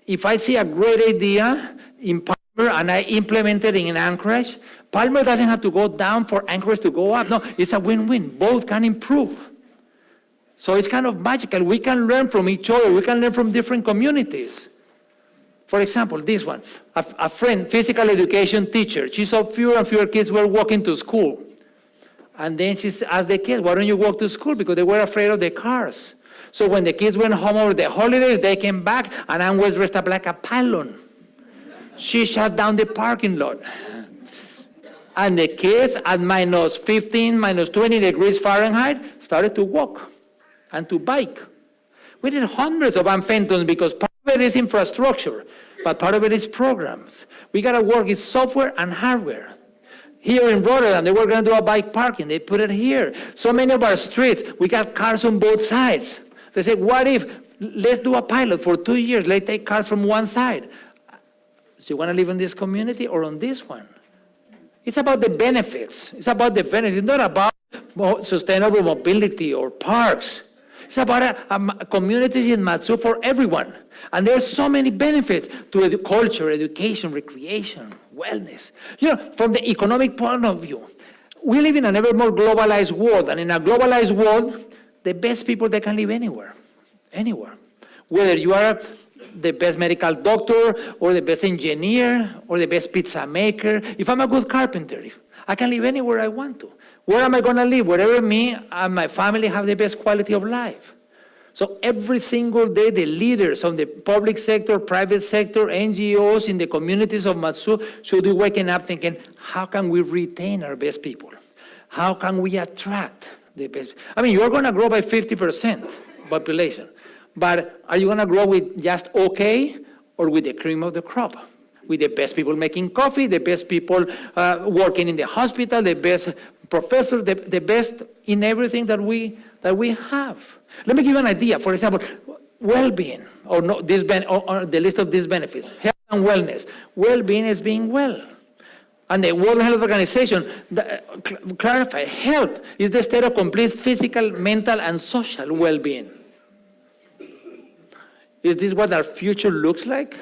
if I see a great idea in Palmer and I implement it in Anchorage, Palmer doesn't have to go down for Anchorage to go up. No, it's a win-win. Both can improve. So it's kind of magical. We can learn from each other. We can learn from different communities. For example, this one, a friend, physical education teacher. She saw fewer and fewer kids were walking to school. And then she asked the kids, why don't you walk to school? Because they were afraid of the cars. So when the kids went home over the holidays, they came back, and Ann was dressed up like a pylon. She shut down the parking lot. And the kids at minus 15, minus 20 degrees Fahrenheit started to walk and to bike. We did hundreds of Fentons because part of it is infrastructure, but part of it is programs. We got to work with software and hardware. Here in Rotterdam, they were going to do a bike parking. They put it here. So many of our streets, we got cars on both sides. They said, what if, let's do a pilot for 2 years. Let's take cars from one side. So you want to live in this community or on this one? It's about the benefits. It's about the benefits. It's not about sustainable mobility or parks. It's about communities in Mat-Su for everyone. And there's so many benefits to culture, education, recreation, wellness. You know, from the economic point of view, we live in an ever more globalized world. And in a globalized world, the best people, they can live anywhere. Anywhere. Whether you are the best medical doctor or the best engineer or the best pizza maker. If I'm a good carpenter, I can live anywhere I want to. Where am I going to live? Wherever me and my family have the best quality of life. So every single day, the leaders of the public sector, private sector, NGOs in the communities of Mat-Su should be waking up thinking, how can we retain our best people? How can we attract the best? I mean, you're going to grow by 50% population. But are you going to grow with just okay or with the cream of the crop? With the best people making coffee, the best people working in the hospital, the best professors, the best in everything that we have. Let me give you an idea. For example, well-being, or the list of these benefits. Health and wellness. Well-being is being well. And the World Health Organization clarified health is the state of complete physical, mental, and social well-being. Is this what our future looks like?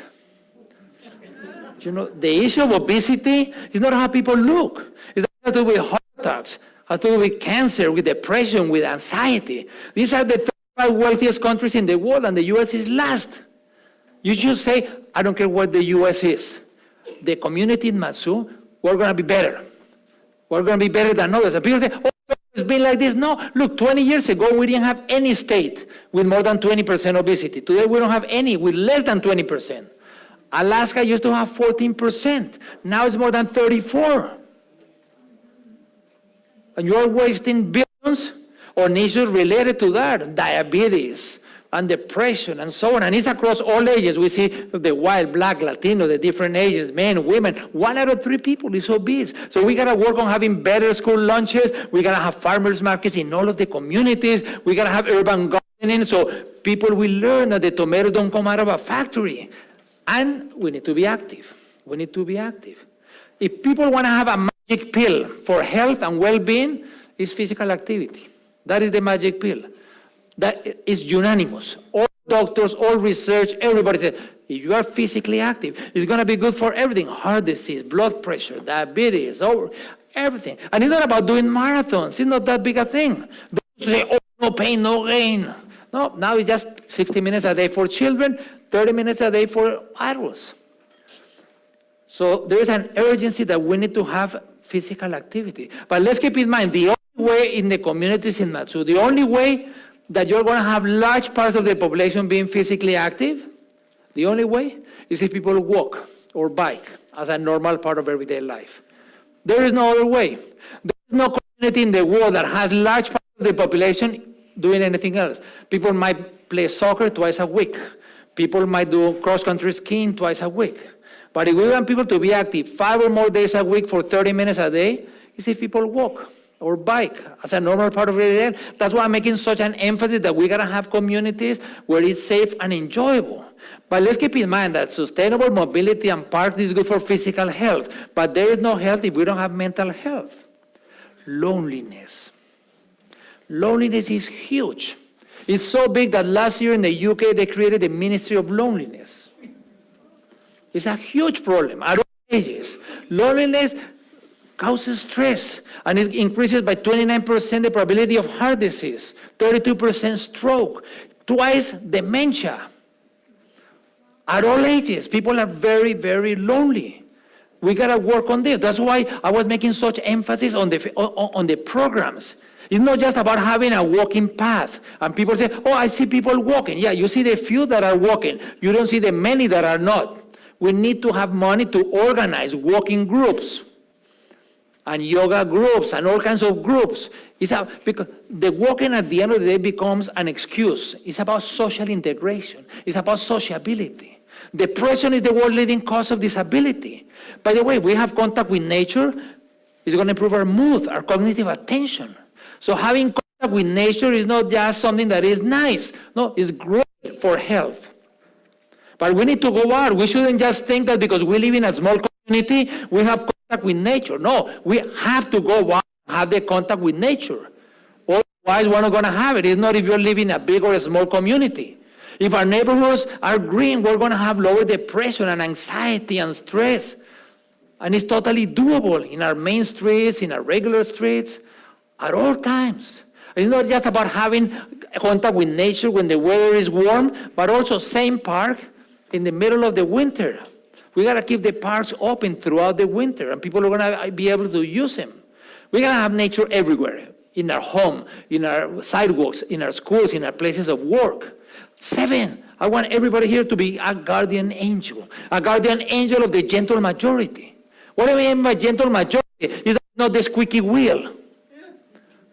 You know, the issue of obesity is not how people look. It has to do with heart attacks, has to do with cancer, with depression, with anxiety. These are the 35 wealthiest countries in the world, and the U.S. is last. You should say, I don't care what the U.S. is. The community in Mat-Su, we're going to be better. We're going to be better than others. And people say, oh, it's been like this. No, look, 20 years ago, we didn't have any state with more than 20% obesity. Today, we don't have any with less than 20%. Alaska used to have 14%. Now it's more than 34%. And you're wasting billions on issues related to that, diabetes and depression and so on. And it's across all ages. We see the white, black, Latino, the different ages, men, women. 1 out of 3 people is obese. So we got to work on having better school lunches. We got to have farmers markets in all of the communities. We got to have urban gardening so people will learn that the tomatoes don't come out of a factory. And we need to be active. We need to be active. If people want to have a magic pill for health and well-being, it's physical activity. That is the magic pill. That is unanimous. All doctors, all research, everybody says, if you are physically active, it's going to be good for everything. Heart disease, blood pressure, diabetes, everything. And it's not about doing marathons. It's not that big a thing. They say, oh, no pain, no gain. No, now it's just 60 minutes a day for children, 30 minutes a day for adults. So there is an urgency that we need to have physical activity. But let's keep in mind, the only way in the communities in Mat-Su, the only way that you're going to have large parts of the population being physically active, the only way is if people walk or bike as a normal part of everyday life. There is no other way. There is no community in the world that has large parts of the population doing anything else. People might play soccer twice a week. People might do cross-country skiing twice a week. But if we want people to be active 5 or more days a week for 30 minutes a day, is if people walk or bike as a normal part of their day. That's why I'm making such an emphasis that we gotta have communities where it's safe and enjoyable. But let's keep in mind that sustainable mobility and parks is good for physical health. But there is no health if we don't have mental health. Loneliness. Loneliness is huge. It's so big that last year in the UK, they created the Ministry of Loneliness. It's a huge problem at all ages. Loneliness causes stress, and it increases by 29% the probability of heart disease, 32% stroke, twice dementia. At all ages, people are very, very lonely. We gotta work on this. That's why I was making such emphasis on the programs. It's not just about having a walking path. And people say, oh, I see people walking. Yeah, you see the few that are walking. You don't see the many that are not. We need to have money to organize walking groups and yoga groups and all kinds of groups. Because the walking at the end of the day becomes an excuse. It's about social integration. It's about sociability. Depression is the world leading cause of disability. By the way, we have contact with nature. It's going to improve our mood, our cognitive attention. So having contact with nature is not just something that is nice. No, it's great for health. But we need to go out. We shouldn't just think that because we live in a small community, we have contact with nature. No, we have to go out and have the contact with nature. Otherwise, we're not going to have it. It's not if you're living in a big or a small community. If our neighborhoods are green, we're going to have lower depression and anxiety and stress. And it's totally doable in our main streets, in our regular streets, at all times. It's not just about having contact with nature when the weather is warm, but also same park in the middle of the winter. We got to keep the parks open throughout the winter, and people are going to be able to use them. We got to have nature everywhere, in our home, in our sidewalks, in our schools, in our places of work. 7, I want everybody here to be a guardian angel of the gentle majority. What do I mean by gentle majority? Is not the squeaky wheel.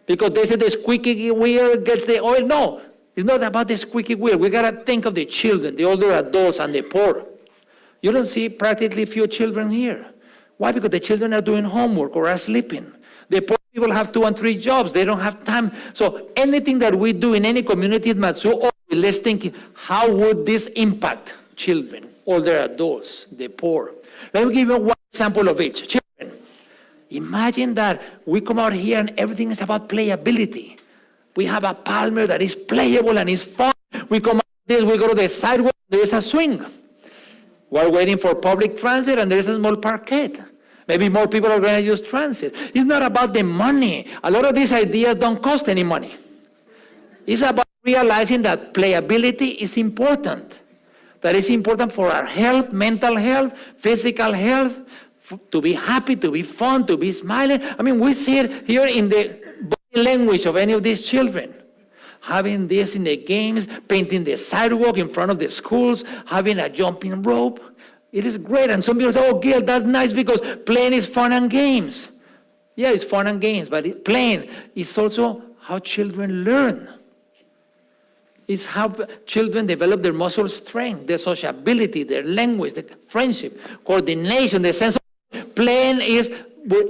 Because they say the squeaky wheel gets the oil. No, it's not about the squeaky wheel. We got to think of the children, the older adults, and the poor. You don't see practically few children here. Why? Because the children are doing homework or are sleeping. The poor people have 2 and 3 jobs. They don't have time. So anything that we do in any community in Mat-Su, let's think, how would this impact children, older adults, the poor? Let me give you one example of each. Children, imagine that we come out here and everything is about playability. We have a Palmer that is playable and is fun. We come out this, we go to the sidewalk, there is a swing. We're waiting for public transit and there is a small parkette. Maybe more people are going to use transit. It's not about the money. A lot of these ideas don't cost any money. It's about realizing that playability is important. That is important for our health, mental health, physical health, to be happy, to be fun, to be smiling. I mean, we see it here in the body language of any of these children. Having this in the games, painting the sidewalk in front of the schools, having a jumping rope. It is great. And some people say, oh, Gil, that's nice because playing is fun and games. Yeah, it's fun and games, but playing is also how children learn. It's how children develop their muscle strength, their sociability, their language, their friendship, coordination, the sense of playing is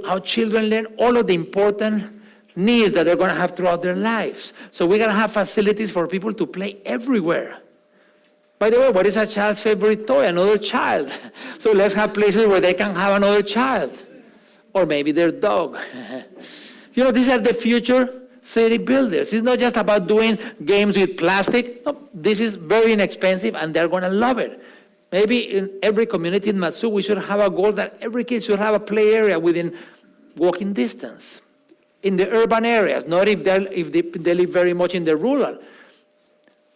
how children learn all of the important needs that they're going to have throughout their lives. So we got to have facilities for people to play everywhere. By the way, what is a child's favorite toy? Another child. So let's have places where they can have another child. Or maybe their dog. You know, these are the future city builders. It's not just about doing games with plastic. No, this is very inexpensive and they're going to love it. Maybe in every community in Mat-Su, we should have a goal that every kid should have a play area within walking distance. In the urban areas, not if they live very much in the rural.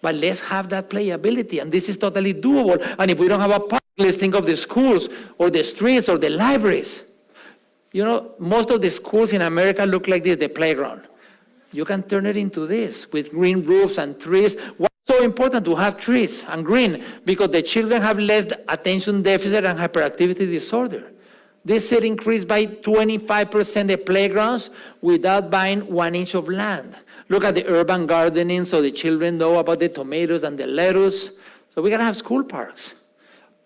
But let's have that playability, and this is totally doable. And if we don't have a park, let's think of the schools or the streets or the libraries. You know, most of the schools in America look like this, the playground. You can turn it into this with green roofs and trees. Why is it so important to have trees and green? Because the children have less attention deficit and hyperactivity disorder. This city increased by 25% the playgrounds without buying 1 inch of land. Look at the urban gardening so the children know about the tomatoes and the lettuce. So we gotta have school parks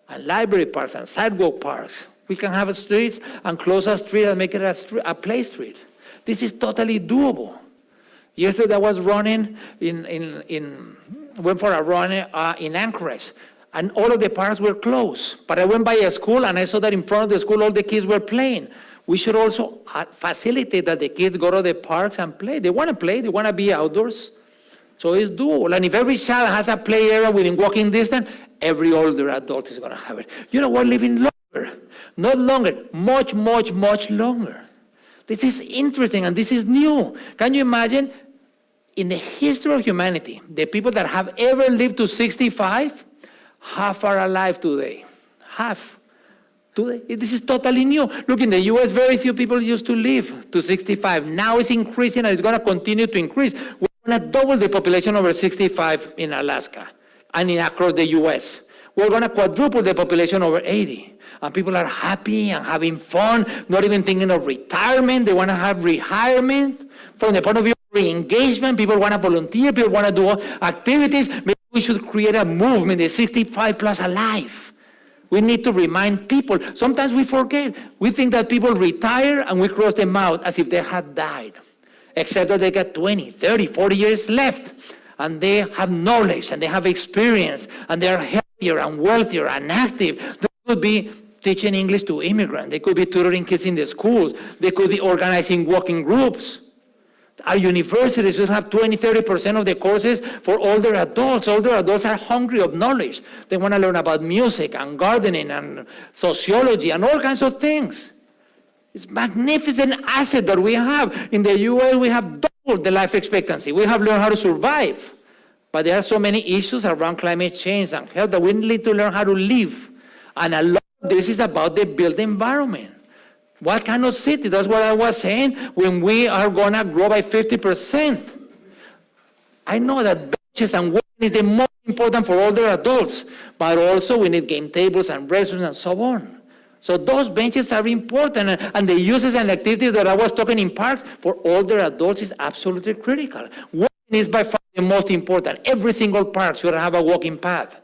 and library parks and sidewalk parks. We can have streets and close a street and make it a play street. This is totally doable. Yesterday I was running went for a run in Anchorage. And all of the parks were closed. But I went by a school and I saw that in front of the school all the kids were playing. We should also facilitate that the kids go to the parks and play. They want to play, they want to be outdoors. So it's doable. And if every child has a play area within walking distance, every older adult is going to have it. You know, we're living longer. Not longer, much, much, much longer. This is interesting and this is new. Can you imagine? In the history of humanity, the people that have ever lived to 65, half are alive today. Half. Today, this is totally new. Look, in the US, very few people used to live to 65. Now it's increasing and it's going to continue to increase. We're going to double the population over 65 in Alaska and across the US. We're going to quadruple the population over 80. And people are happy and having fun, not even thinking of retirement. They want to have retirement. From the point of view of re-engagement, people want to volunteer, people want to do activities. Maybe we should create a movement, the 65 plus alive. We need to remind people. Sometimes we forget. We think that people retire and we cross them out as if they had died. Except that they got 20, 30, 40 years left. And they have knowledge and they have experience and they are healthier and wealthier and active. They could be teaching English to immigrants. They could be tutoring kids in the schools. They could be organizing walking groups. Our universities will have 20, 30% of the courses for older adults. Older adults are hungry of knowledge. They want to learn about music and gardening and sociology and all kinds of things. It's a magnificent asset that we have. In the US, we have doubled the life expectancy. We have learned how to survive. But there are so many issues around climate change and health that we need to learn how to live. And a lot of this is about the built environment. What kind of city? That's what I was saying when we are going to grow by 50%. I know that benches and walking is the most important for older adults, but also we need game tables and restrooms and so on. So those benches are important, and the uses and activities that I was talking in parks for older adults is absolutely critical. Walking is by far the most important. Every single park should have a walking path.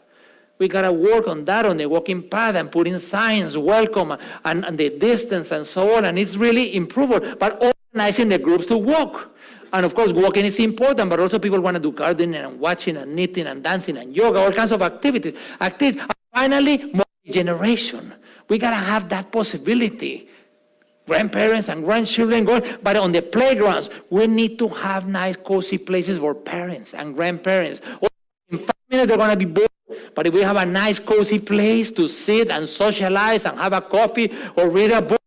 We got to work on that, on the walking path, and put in signs, welcome, and the distance, and so on, and it's really improvable. But organizing the groups to walk. And of course, walking is important, but also people want to do gardening and watching and knitting and dancing and yoga, all kinds of activities. And finally, multi-generation. We got to have that possibility. Grandparents and grandchildren going, but on the playgrounds, we need to have nice, cozy places for parents and grandparents. In 5 minutes, they're going to be bored. But if we have a nice, cozy place to sit and socialize and have a coffee or read a book,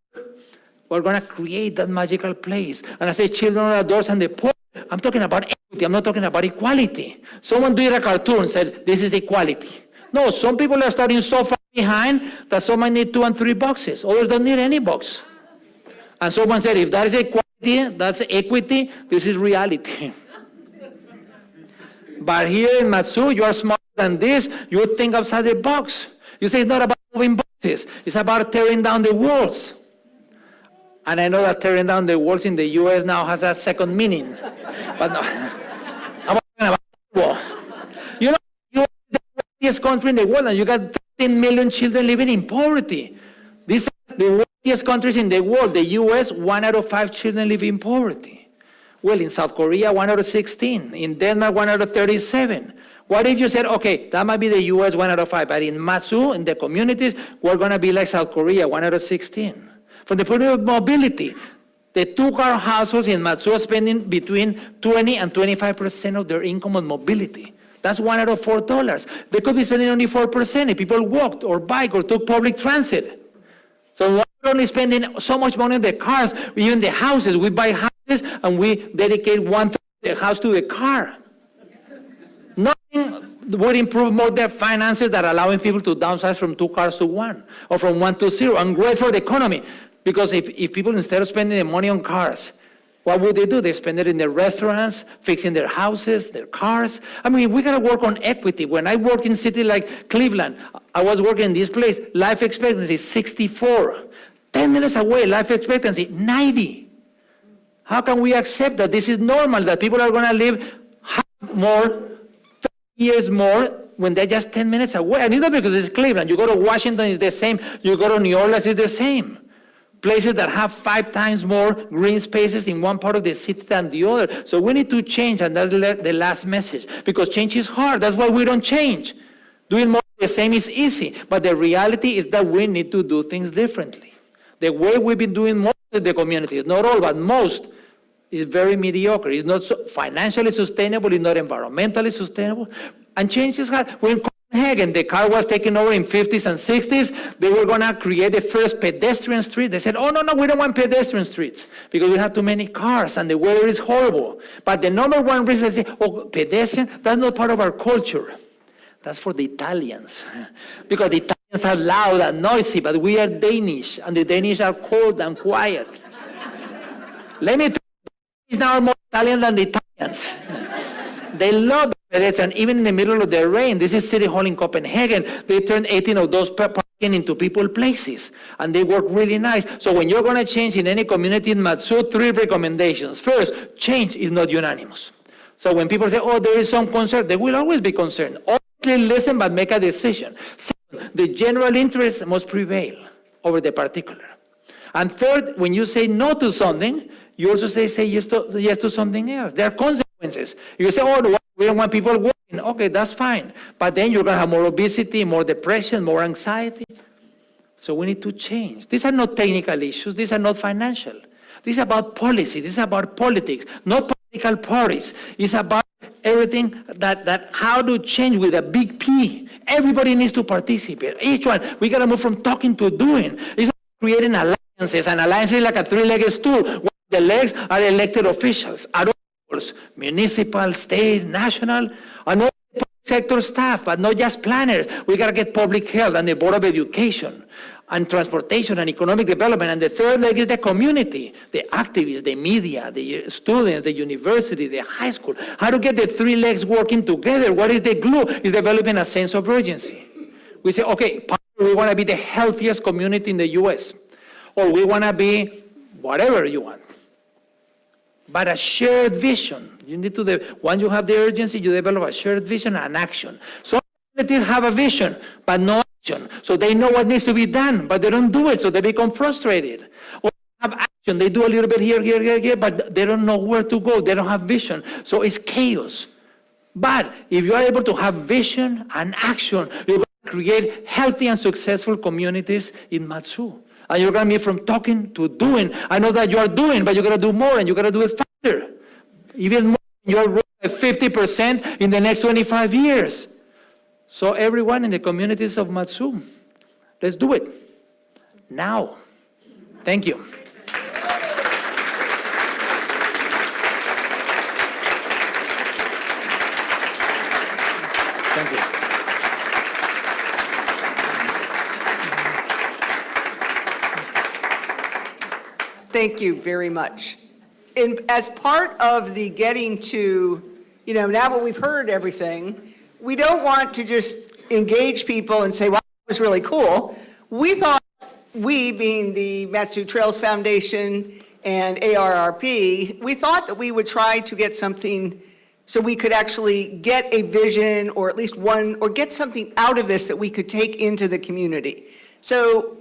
we're going to create that magical place. And I say children or adults and the poor, I'm talking about equity. I'm not talking about equality. Someone did a cartoon and said, this is equality. No, some people are starting so far behind that some might need 2 and 3 boxes. Others don't need any box. And someone said, if that is equality, that's equity, this is reality. But here in Mat-Su, you are smarter than this. You think outside the box. You say it's not about moving boxes. It's about tearing down the walls. And I know that tearing down the walls in the U.S. now has a second meaning. But no, I'm talking about the wall. You know, you are the wealthiest country in the world, and you got 13 million children living in poverty. These are the wealthiest countries in the world. The U.S., 1 out of 5 children live in poverty. Well, in South Korea, 1 out of 16. In Denmark, 1 out of 37. What if you said, okay, that might be the U.S. 1 out of 5, but in Mat-Su, in the communities, we're going to be like South Korea, 1 out of 16. From the point of mobility, the 2-car households in Mat-Su are spending between 20 and 25% of their income on mobility. That's 1 out of $4. They could be spending only 4% if people walked or bike or took public transit. So we're only spending so much money on the cars, even the houses. We buy houses and we dedicate 1/3 of the house to the car. Nothing would improve more their finances than allowing people to downsize from 2 cars to 1 or from 1 to 0, and great for the economy. Because if people, instead of spending the money on cars, what would they do? They spend it in their restaurants, fixing their houses, their cars. I mean, we got to work on equity. When I worked in a city like Cleveland, I was working in this place, life expectancy 64. 10 minutes away, life expectancy 90. How can we accept that this is normal, that people are going to live more, 30 years more, when they're just 10 minutes away? And it's not because it's Cleveland. You go to Washington, it's the same. You go to New Orleans, it's the same. Places that have 5 times more green spaces in one part of the city than the other. So we need to change, and that's the last message. Because change is hard. That's why we don't change. Doing more of the same is easy. But the reality is that we need to do things differently. The way we've been doing most of the communities, not all, but most, It's very mediocre. It's not financially sustainable. It's not environmentally sustainable. And change is hard. When Copenhagen, the car was taken over in 50s and 60s, they were going to create the first pedestrian street. They said, oh, no, we don't want pedestrian streets because we have too many cars and the weather is horrible. But the number one reason is, oh, pedestrian, that's not part of our culture. That's for the Italians. Because the Italians are loud and noisy, but we are Danish, and the Danish are cold and quiet. Let me tell you, Danish now are more Italian than the Italians. They love the pedestrian, even in the middle of the rain. This is City Hall in Copenhagen. They turned 18 of those parking into people places, and they work really nice. So when you're going to change in any community in Mat-Su, 3 recommendations. First, change is not unanimous. So when people say, oh, there is some concern, they will always be concerned. Only listen, but make a decision. Second, the general interest must prevail over the particular. And third, when you say no to something, you also say yes to something else. There are consequences. You say, oh, we don't want people working. Okay, that's fine. But then you're going to have more obesity, more depression, more anxiety. So we need to change. These are not technical issues. These are not financial. This is about policy. This is about politics, not political parties. It's about everything that how to change with a big P. Everybody needs to participate. Each one. We got to move from talking to doing. It's creating alliances. An alliance is like a 3-legged stool. One of the legs are elected officials, municipal, state, national, and all the public sector staff, but not just planners. We got to get public health and the Board of Education and transportation and economic development. And the third leg is the community, the activists, the media, the students, the university, the high school. How to get the 3 legs working together? What is the glue? Is developing a sense of urgency. We say, okay, we want to be the healthiest community in the U.S., or we want to be whatever you want. But a shared vision. You need to, once you have the urgency, you develop a shared vision and action. Some communities have a vision, but no action. So they know what needs to be done, but they don't do it, so they become frustrated. Or have action, they do a little bit here, but they don't know where to go. They don't have vision. So it's chaos. But if you are able to have vision and action, you're going to create healthy and successful communities in Mat-Su. And you're going to be from talking to doing. I know that you are doing, but you're going to do more, and you're going to do it faster. Even more, you're growing by 50% in the next 25 years. So everyone in the communities of Mat-Su, let's do it now. Thank you. Thank you.
Thank you very much. As part of the getting to, now that we've heard everything, we don't want to just engage people and say, wow, that was really cool. We thought, we being the Mat-Su Trails Foundation and ARRP, we thought that we would try to get something so we could actually get a vision, or at least one, or get something out of this that we could take into the community. So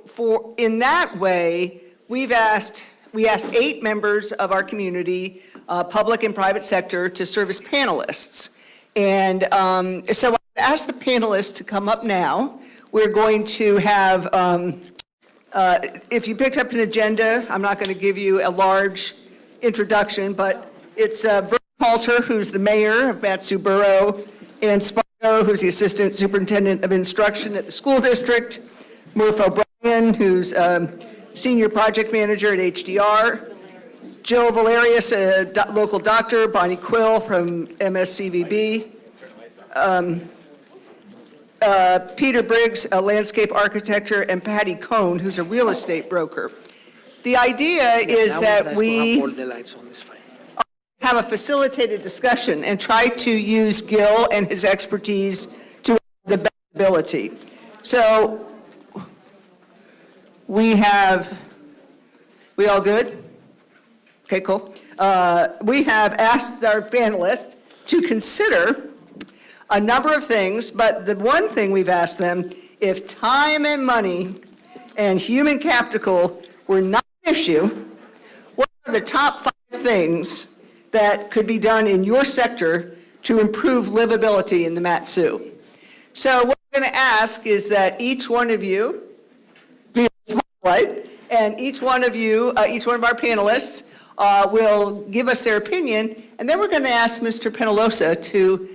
in that way, we asked 8 members of our community, public and private sector, to serve as panelists. And so I asked the panelists to come up now. We're going to have, if you picked up an agenda, I'm not going to give you a large introduction, but it's Vern Halter, who's the mayor of Mat-Su Borough, and Spargo, who's the assistant superintendent of instruction at the school district, Murph O'Brien, who's senior project manager at HDR, Jill Valerius, a local doctor, Bonnie Quill from MSCVB, Peter Briggs, a landscape architecture, and Patty Cohn, who's a real estate broker. The idea is that we have a facilitated discussion and try to use Gil and his expertise to the best ability. So we all good? Okay, cool. We have asked our panelists to consider a number of things, but the one thing we've asked them, if time and money and human capital were not an issue, what are the top 5 things that could be done in your sector to improve livability in the Mat-Su? So what we're going to ask is that each one of you be a spotlight, and each one of our panelists will give us their opinion, and then we're going to ask Mr. Penalosa to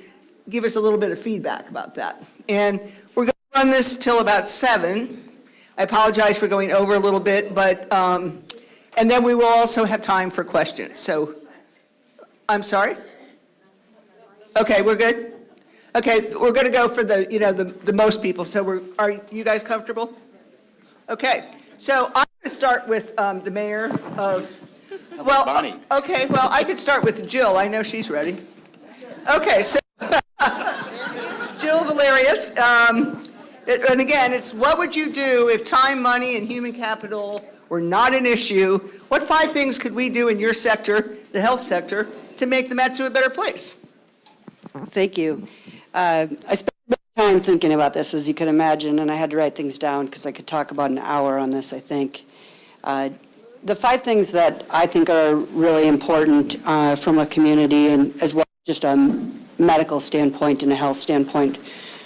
give us a little bit of feedback about that. And we're going to run this till about 7. I apologize for going over a little bit, but, and then we will also have time for questions. So, I'm sorry? Okay, we're good? Okay, we're going to go for the, the most people. So are you guys comfortable? Okay, so I'm going to start with the mayor of, well, okay, well, I could start with Jill. I know she's ready. Okay, so Jill Valerius, and again, it's what would you do if time, money, and human capital were not an issue? What 5 things could we do in your sector, the health sector, to make the Mat-Su a better place?
Thank you. I spent a bit of time thinking about this, as you can imagine, and I had to write things down because I could talk about an hour on this, I think. The 5 things that I think are really important from a community and as well as just a medical standpoint and a health standpoint,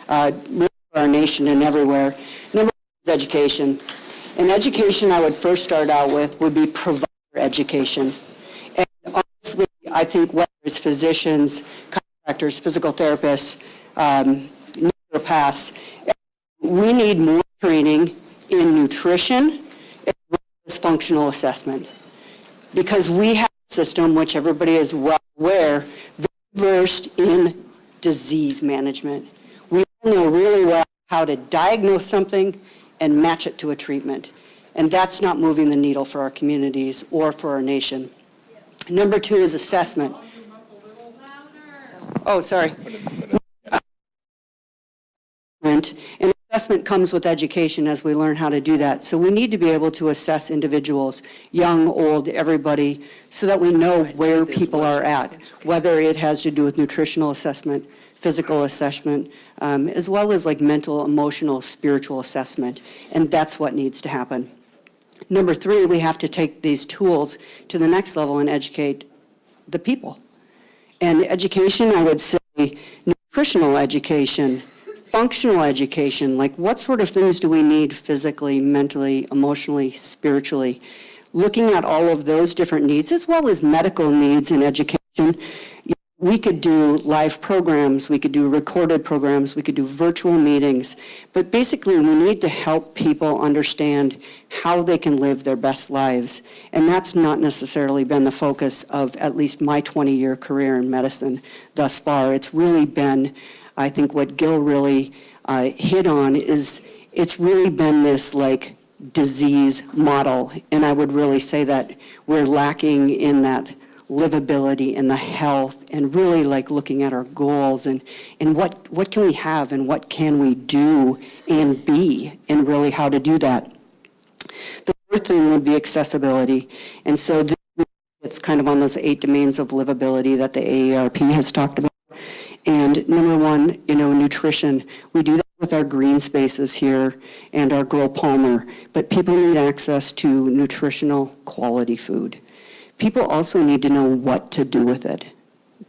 really for our nation and everywhere. Number 1 is education. And education I would first start out with would be provider education. And honestly, I think whether it's physicians, chiropractors, physical therapists, naturopaths, we need more training in nutrition as well as functional assessment. Because we have a system, which everybody is well aware, very versed in disease management. We all know really well how to diagnose something and match it to a treatment. And that's not moving the needle for our communities or for our nation. Number 2 is assessment. Oh, sorry. And assessment comes with education as we learn how to do that. So we need to be able to assess individuals, young, old, everybody, so that we know where people are at, whether it has to do with nutritional assessment, physical assessment, as well as like mental, emotional, spiritual assessment. And that's what needs to happen. Number 3, we have to take these tools to the next level and educate the people. And education, I would say nutritional education, functional education, like what sort of things do we need physically, mentally, emotionally, spiritually? Looking at all of those different needs as well as medical needs in education. We could do live programs, we could do recorded programs, we could do virtual meetings, but basically we need to help people understand how they can live their best lives. And that's not necessarily been the focus of at least my 20-year career in medicine thus far. It's really been, I think what Gil really hit on is it's really been this like disease model. And I would really say that we're lacking in that livability and the health and really like looking at our goals and what can we have and what can we do and be and really how to do that. The third thing would be accessibility. And so it's kind of on those 8 domains of livability that the AARP has talked about. And number 1, nutrition. We do that with our green spaces here and our Grow Palmer, but people need access to nutritional quality food. People also need to know what to do with it.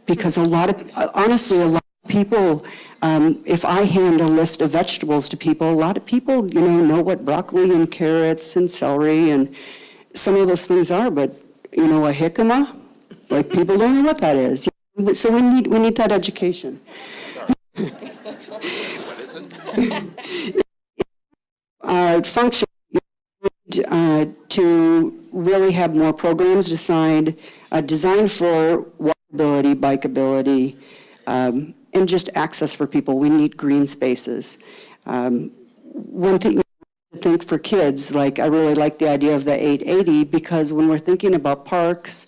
Because honestly, a lot of people, if I hand a list of vegetables to people, a lot of people, know what broccoli and carrots and celery and some of those things are, but, a jicama, like people don't know what that is. So we need that education. Function. To really have more programs designed for walkability, bikeability, and just access for people. We need green spaces. One thing to think for kids, like I really like the idea of the 880 because when we're thinking about parks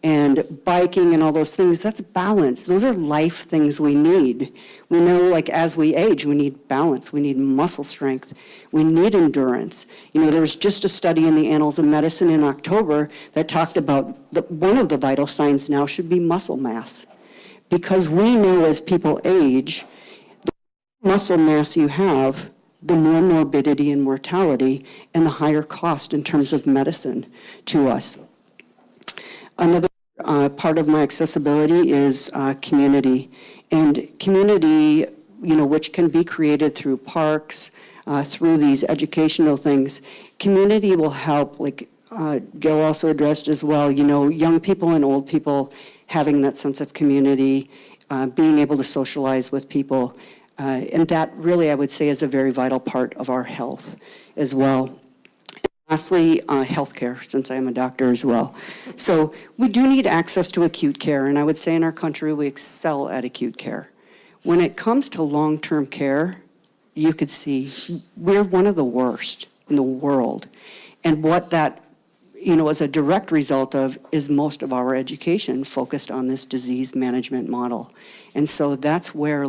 and biking and all those things, that's balance. Those are life things we need. We know like as we age, we need balance, we need muscle strength, we need endurance. There was just a study in the Annals of Medicine in October that talked about one of the vital signs now should be muscle mass. Because we know as people age, the more muscle mass you have, the more morbidity and mortality and the higher cost in terms of medicine to us. Another part of my accessibility is community. And community, which can be created through parks, through these educational things. Community will help, like Gil also addressed as well, young people and old people having that sense of community, being able to socialize with people. And that really, I would say, is a very vital part of our health as well. Lastly, healthcare, since I am a doctor as well. So we do need access to acute care, and I would say in our country we excel at acute care. When it comes to long-term care, you could see we're one of the worst in the world. And what that, is a direct result of is most of our education focused on this disease management model. And so that's where,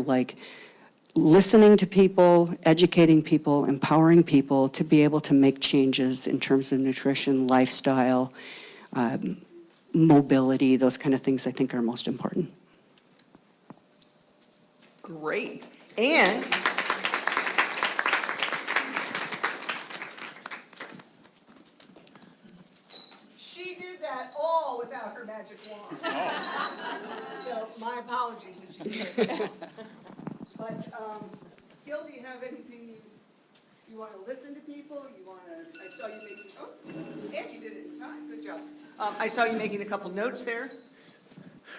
listening to people, educating people, empowering people to be able to make changes in terms of nutrition, lifestyle, mobility, those kind of things I think are most important.
Great. And she did that all without her magic wand. So my apologies that she did that. But, Gil, do you have anything you want to listen to people? I saw you making, and you did it in time, good job. I saw you making a couple notes there.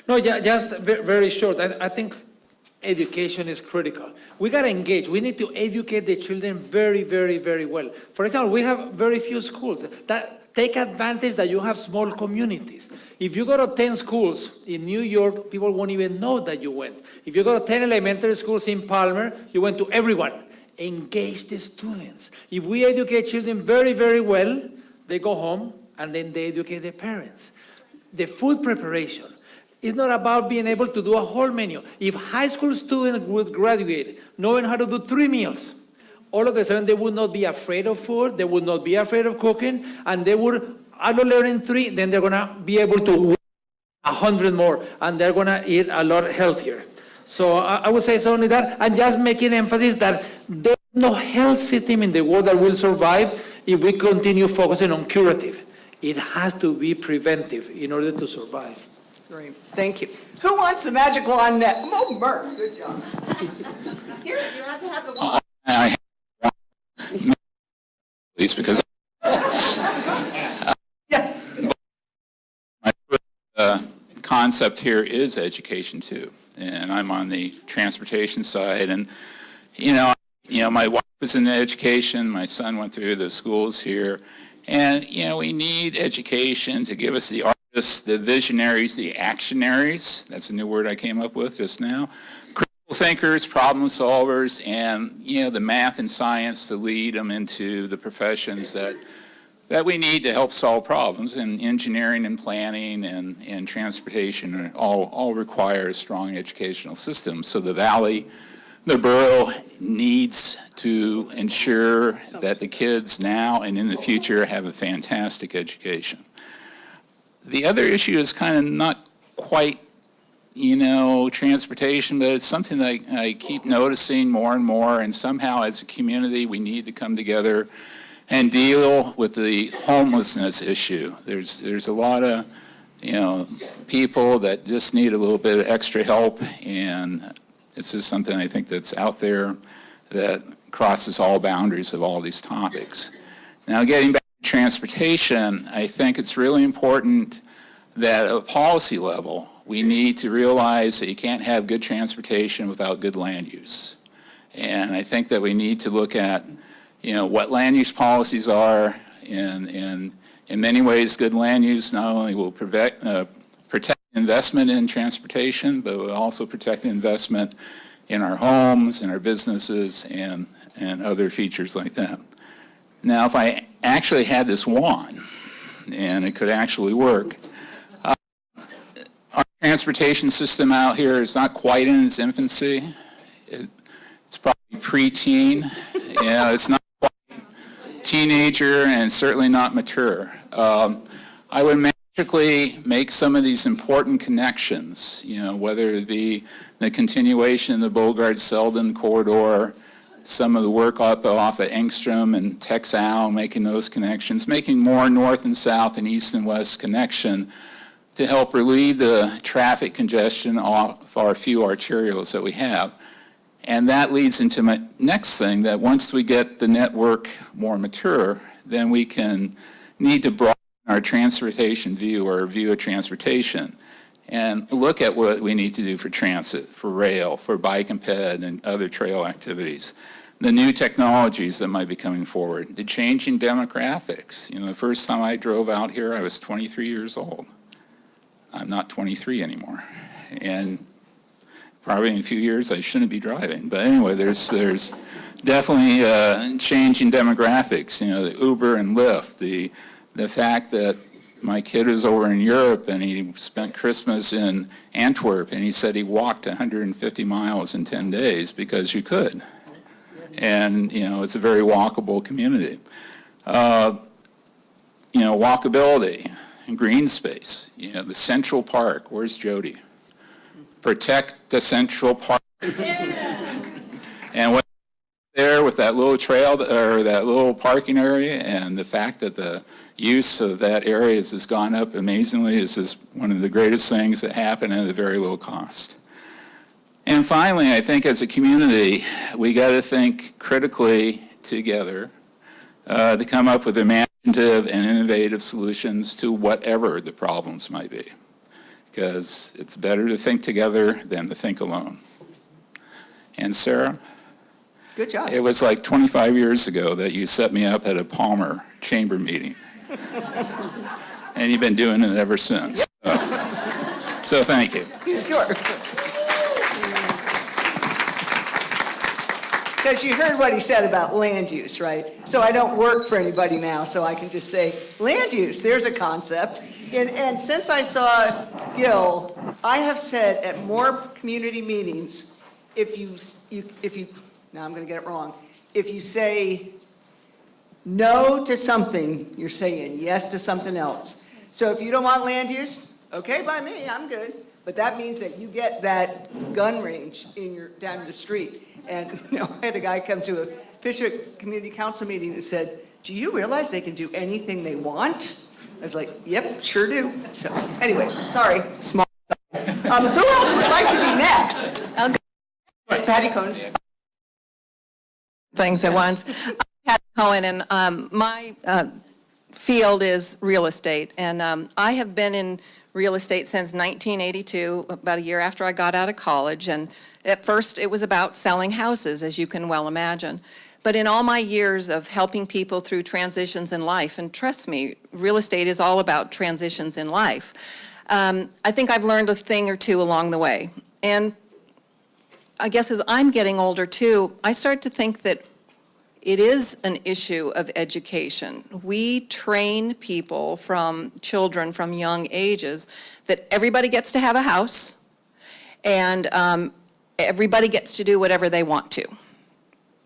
No, just very short. I think education is critical. We got to engage. We need to educate the children very, very, very well. For example, we have very few schools. Take advantage that you have small communities. If you go to 10 schools in New York, people won't even know that you went. If you go to 10 elementary schools in Palmer, you went to everyone. Engage the students. If we educate children very, very well, they go home and then they educate their parents. The food preparation is not about being able to do a whole menu. If high school students would graduate knowing how to do 3 meals, all of a sudden they would not be afraid of food, they would not be afraid of cooking, and they would, after learning 3, then they're gonna be able to work 100 more, and they're gonna eat a lot healthier. So I would say only that, and just making emphasis that there's no health system in the world that will survive if we continue focusing on curative. It has to be preventive in order to survive.
Great, thank you. Who wants the magic wand next? Oh, Murph, good job. Here, you have to have the wand.
I have one, at least because my first concept here is education too, and I'm on the transportation side, and my wife was in education, my son went through the schools here, and we need education to give us the artists, the visionaries, the actionaries. That's a new word I came up with just now. Thinkers, problem solvers, and the math and science to lead them into the professions that we need to help solve problems. And engineering and planning and transportation all require a strong educational system. So the valley, the borough needs to ensure that the kids now and in the future have a fantastic education. The other issue is kind of not quite transportation, but it's something that I keep noticing more and more, and somehow as a community we need to come together and deal with the homelessness issue. There's a lot of people that just need a little bit of extra help, and it's just something I think that's out there that crosses all boundaries of all these topics. Now, getting back to transportation, I think it's really important that at a policy level we need to realize that you can't have good transportation without good land use. And I think that we need to look at, what land use policies are, and in many ways, good land use not only will protect investment in transportation, but will also protect investment in our homes, in our businesses, and other features like that. Now, if I actually had this wand, and it could actually work, our transportation system out here is not quite in its infancy. It's probably preteen. It's not quite teenager, and certainly not mature. I would magically make some of these important connections, whether it be the continuation of the Bogard-Selden corridor, some of the work up off of Engstrom and Texel, making those connections, making more north and south and east and west connection to help relieve the traffic congestion off our few arterials that we have. And that leads into my next thing, that once we get the network more mature, then we can need to broaden our transportation view or view of transportation and look at what we need to do for transit, for rail, for bike and ped and other trail activities. The new technologies that might be coming forward, the changing demographics. You know, the first time I drove out here, I was 23 years old. I'm not 23 anymore. And probably in a few years, I shouldn't be driving. But anyway, there's definitely changing demographics. You know, the Uber and Lyft, the fact that my kid was over in Europe and he spent Christmas in Antwerp and he said he walked 150 miles in 10 days because you could. And, you know, it's a very walkable community. You know, walkability and green space. You know, the Central Park. Where's Jody? Protect the Central Park. And when there with that little trail or that little parking area, and the fact that the use of that area has gone up amazingly is just one of the greatest things that happen at a very low cost. And finally, I think as a community, we got to think critically together to come up with imaginative and innovative solutions to whatever the problems might be, because it's better to think together than to think alone. And Sarah?
Good job.
It was like 25 years ago that you set me up at a Palmer chamber meeting. And you've been doing it ever since. So thank you.
Sure. Because you heard what he said about land use, right? So I don't work for anybody now, so I can just say, land use, there's a concept. And since I saw Gil, I have said at more community meetings, if you, now I'm going to get it wrong, if you say no to something, you're saying yes to something else. So if you don't want land use, okay by me, I'm good. But that means that you get that gun range in your, down the street. And you know, I had a guy come to a Fisher Community Council meeting and said, do you realize they can do anything they want? I was like, yep, sure do. So anyway, sorry, small. Who else would like to be next?
I'll go.
Patty Cohen.
Things at once. I'm Patty Cohen, and my field is real estate. And I have been in real estate since 1982, about a year after I got out of college. And at first, it was about selling houses, as you can well imagine. But in all my years of helping people through transitions in life, and trust me, real estate is all about transitions in life, I think I've learned a thing or two along the way. And I guess as I'm getting older too, I start to think that it is an issue of education. We train people from children from young ages that everybody gets to have a house and everybody gets to do whatever they want to,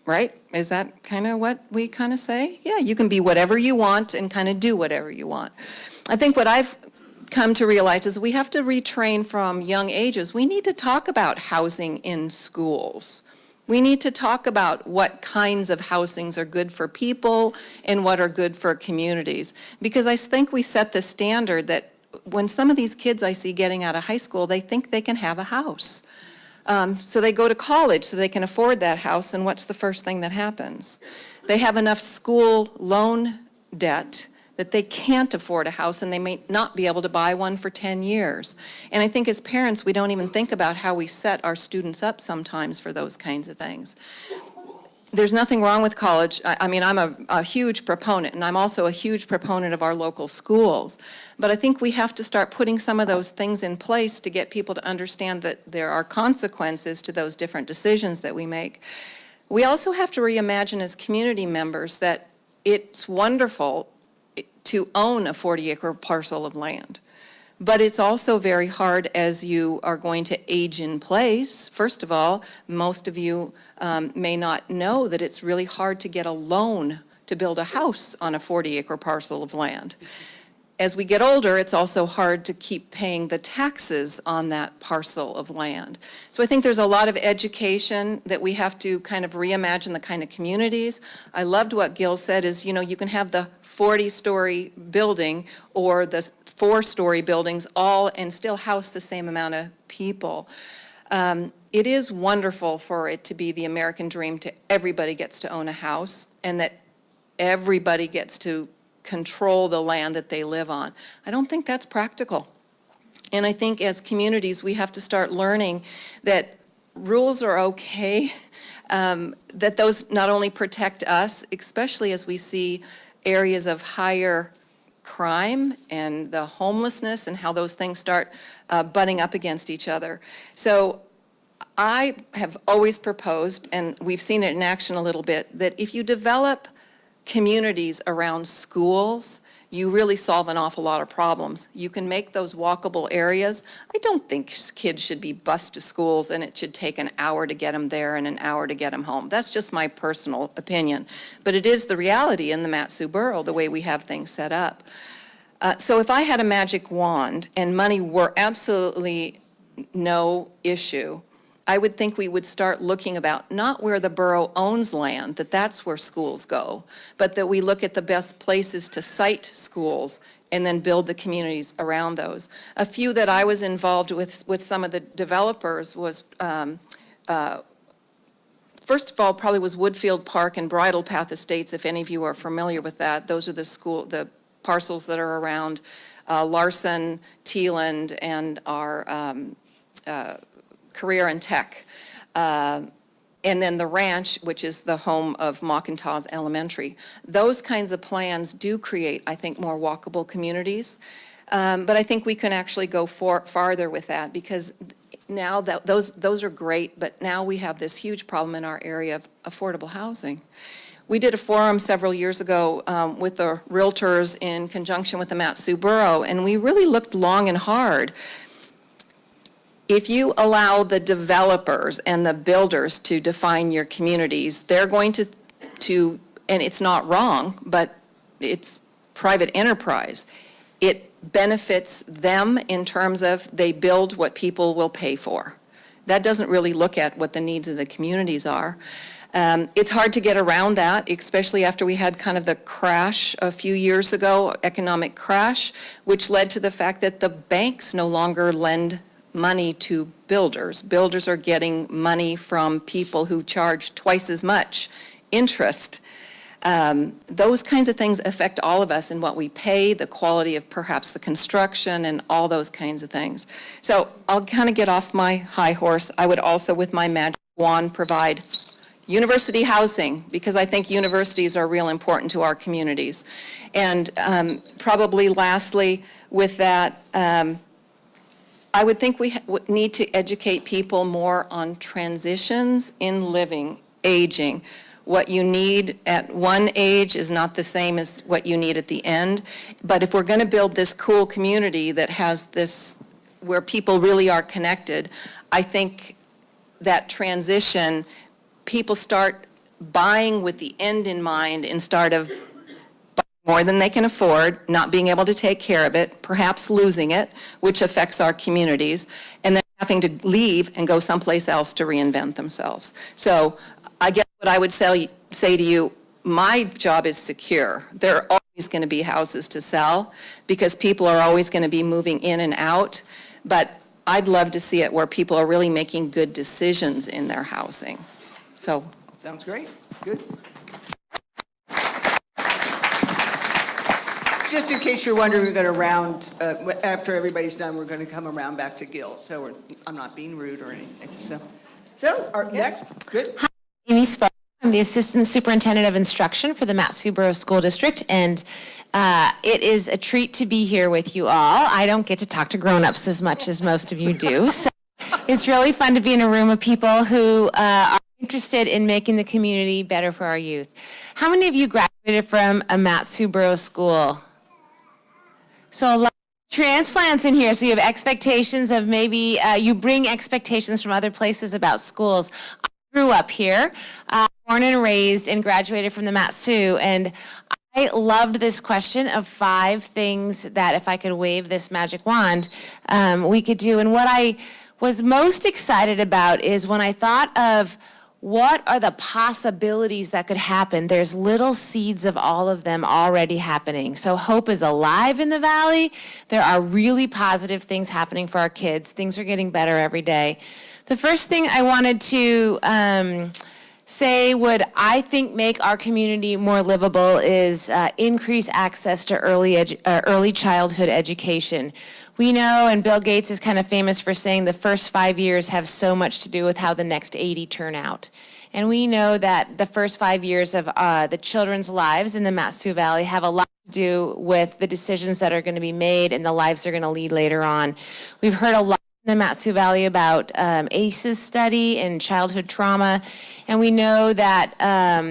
right? Is that kind of what we kind of say? Yeah, you can be whatever you want and kind of do whatever you want. I think what I've come to realize is we have to retrain from young ages. We need to talk about housing in schools. We need to talk about what kinds of housings are good for people and what are good for communities. Because I think we set the standard that when some of these kids I see getting out of high school, they think they can have a house. So they go to college so they can afford that house, and what's the first thing that happens? They have enough school loan debt that they can't afford a house and they may not be able to buy one for 10 years. And I think as parents, we don't even think about how we set our students up sometimes for those kinds of things. There's nothing wrong with college. I mean, I'm a huge proponent, and I'm also a huge proponent of our local schools. But I think we have to start putting some of those things in place to get people to understand that there are consequences to those different decisions that we make. We also have to reimagine as community members that it's wonderful to own a 40-acre parcel of land. But it's also very hard as you are going to age in place. First of all, most of you may not know that it's really hard to get a loan to build a house on a 40-acre parcel of land. As we get older, it's also hard to keep paying the taxes on that parcel of land. So I think there's a lot of education that we have to kind of reimagine the kind of communities. I loved what Gil said is, you know, you can have the 40-story building or the 4-story buildings all and still house the same amount of people. It is wonderful for it to be the American dream to everybody gets to own a house and that everybody gets to control the land that they live on. I don't think that's practical. And I think as communities, we have to start learning that rules are okay, that those not only protect us, especially as we see areas of higher crime and the homelessness and how those things start butting up against each other. So I have always proposed, and we've seen it in action a little bit, that if you develop communities around schools, you really solve an awful lot of problems. You can make those walkable areas. I don't think kids should be bused to schools and it should take an hour to get them there and an hour to get them home. That's just my personal opinion. But it is the reality in the Mat-Su Borough, the way we have things set up. So if I had a magic wand and money were absolutely no issue, I would think we would start looking about not where the borough owns land, that's where schools go, but that we look at the best places to site schools and then build the communities around those. A few that I was involved with some of the developers was, first of all, probably was Woodfield Park and Bridle Path Estates, if any of you are familiar with that. Those are the parcels that are around Larson, Teeland, and our Career and Tech. And then the ranch, which is the home of Macintosh Elementary. Those kinds of plans do create, I think, more walkable communities. But I think we can actually go farther with that, because now that those are great, but now we have this huge problem in our area of affordable housing. We did a forum several years ago with the realtors in conjunction with the Mat-Su Borough, and we really looked long and hard. If you allow the developers and the builders to define your communities, they're going to, and it's not wrong, but it's private enterprise. It benefits them in terms of they build what people will pay for. That doesn't really look at what the needs of the communities are. It's hard to get around that, especially after we had kind of the crash a few years ago, economic crash, which led to the fact that the banks no longer lend money to builders. Builders are getting money from people who charge twice as much interest. Those kinds of things affect all of us in what we pay, the quality of perhaps the construction, and all those kinds of things. So I'll kind of get off my high horse. I would also, with my magic wand, provide university housing, because I think universities are real important to our communities. And probably lastly, with that, I would think we need to educate people more on transitions in living, aging. What you need at one age is not the same as what you need at the end. But if we're going to build this cool community that has this, where people really are connected, I think that transition, people start buying with the end in mind instead of more than they can afford, not being able to take care of it, perhaps losing it, which affects our communities, and then having to leave and go someplace else to reinvent themselves. So I guess what I would say to you, my job is secure. There are always going to be houses to sell because people are always going to be moving in and out, but I'd love to see it where people are really making good decisions in their housing. So.
Sounds great. Good. Just in case you're wondering, we're going to after everybody's done, we're going to come around back to Gil. So I'm not being rude or anything. So next, good.
Hi, Amy Sparrow. I'm the Assistant Superintendent of Instruction for the Mat-Su Borough School District, and it is a treat to be here with you all. I don't get to talk to grown-ups as much as most of you do, so it's really fun to be in a room of people who are interested in making the community better for our youth. How many of you graduated from a Mat-Su Borough school? So a lot of transplants in here, so you have expectations of maybe, you bring expectations from other places about schools. I grew up here, born and raised, and graduated from the Mat-Su, and I loved this question of 5 things that if I could wave this magic wand, we could do. And what I was most excited about is when I thought of what are the possibilities that could happen? There's little seeds of all of them already happening. So hope is alive in the valley. There are really positive things happening for our kids. Things are getting better every day. The first thing I wanted to say would, I think, make our community more livable is increase access to early childhood education. We know, and Bill Gates is kind of famous for saying the first 5 years have so much to do with how the next 80 turn out. And we know that the first 5 years of the children's lives in the Mat-Su Valley have a lot to do with the decisions that are going to be made and the lives they're going to lead later on. We've heard a lot in the Mat-Su Valley about ACEs study and childhood trauma, and we know that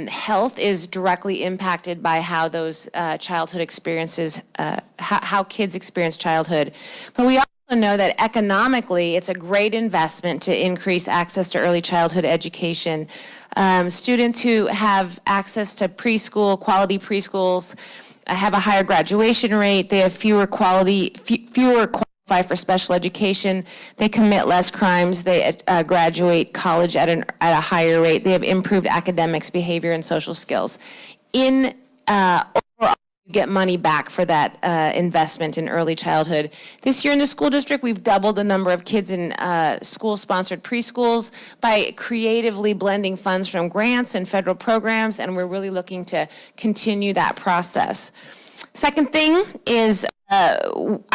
health is directly impacted by how those childhood experiences, how kids experience childhood. But we also know that economically, it's a great investment to increase access to early childhood education. Students who have access to preschool, quality preschools, have a higher graduation rate. They have fewer qualify for special education. They commit less crimes. They graduate college at a higher rate. They have improved academics, behavior, and social skills. Overall, you get money back for that investment in early childhood. This year in the school district, we've doubled the number of kids in school-sponsored preschools by creatively blending funds from grants and federal programs, and we're really looking to continue that process. Second thing is I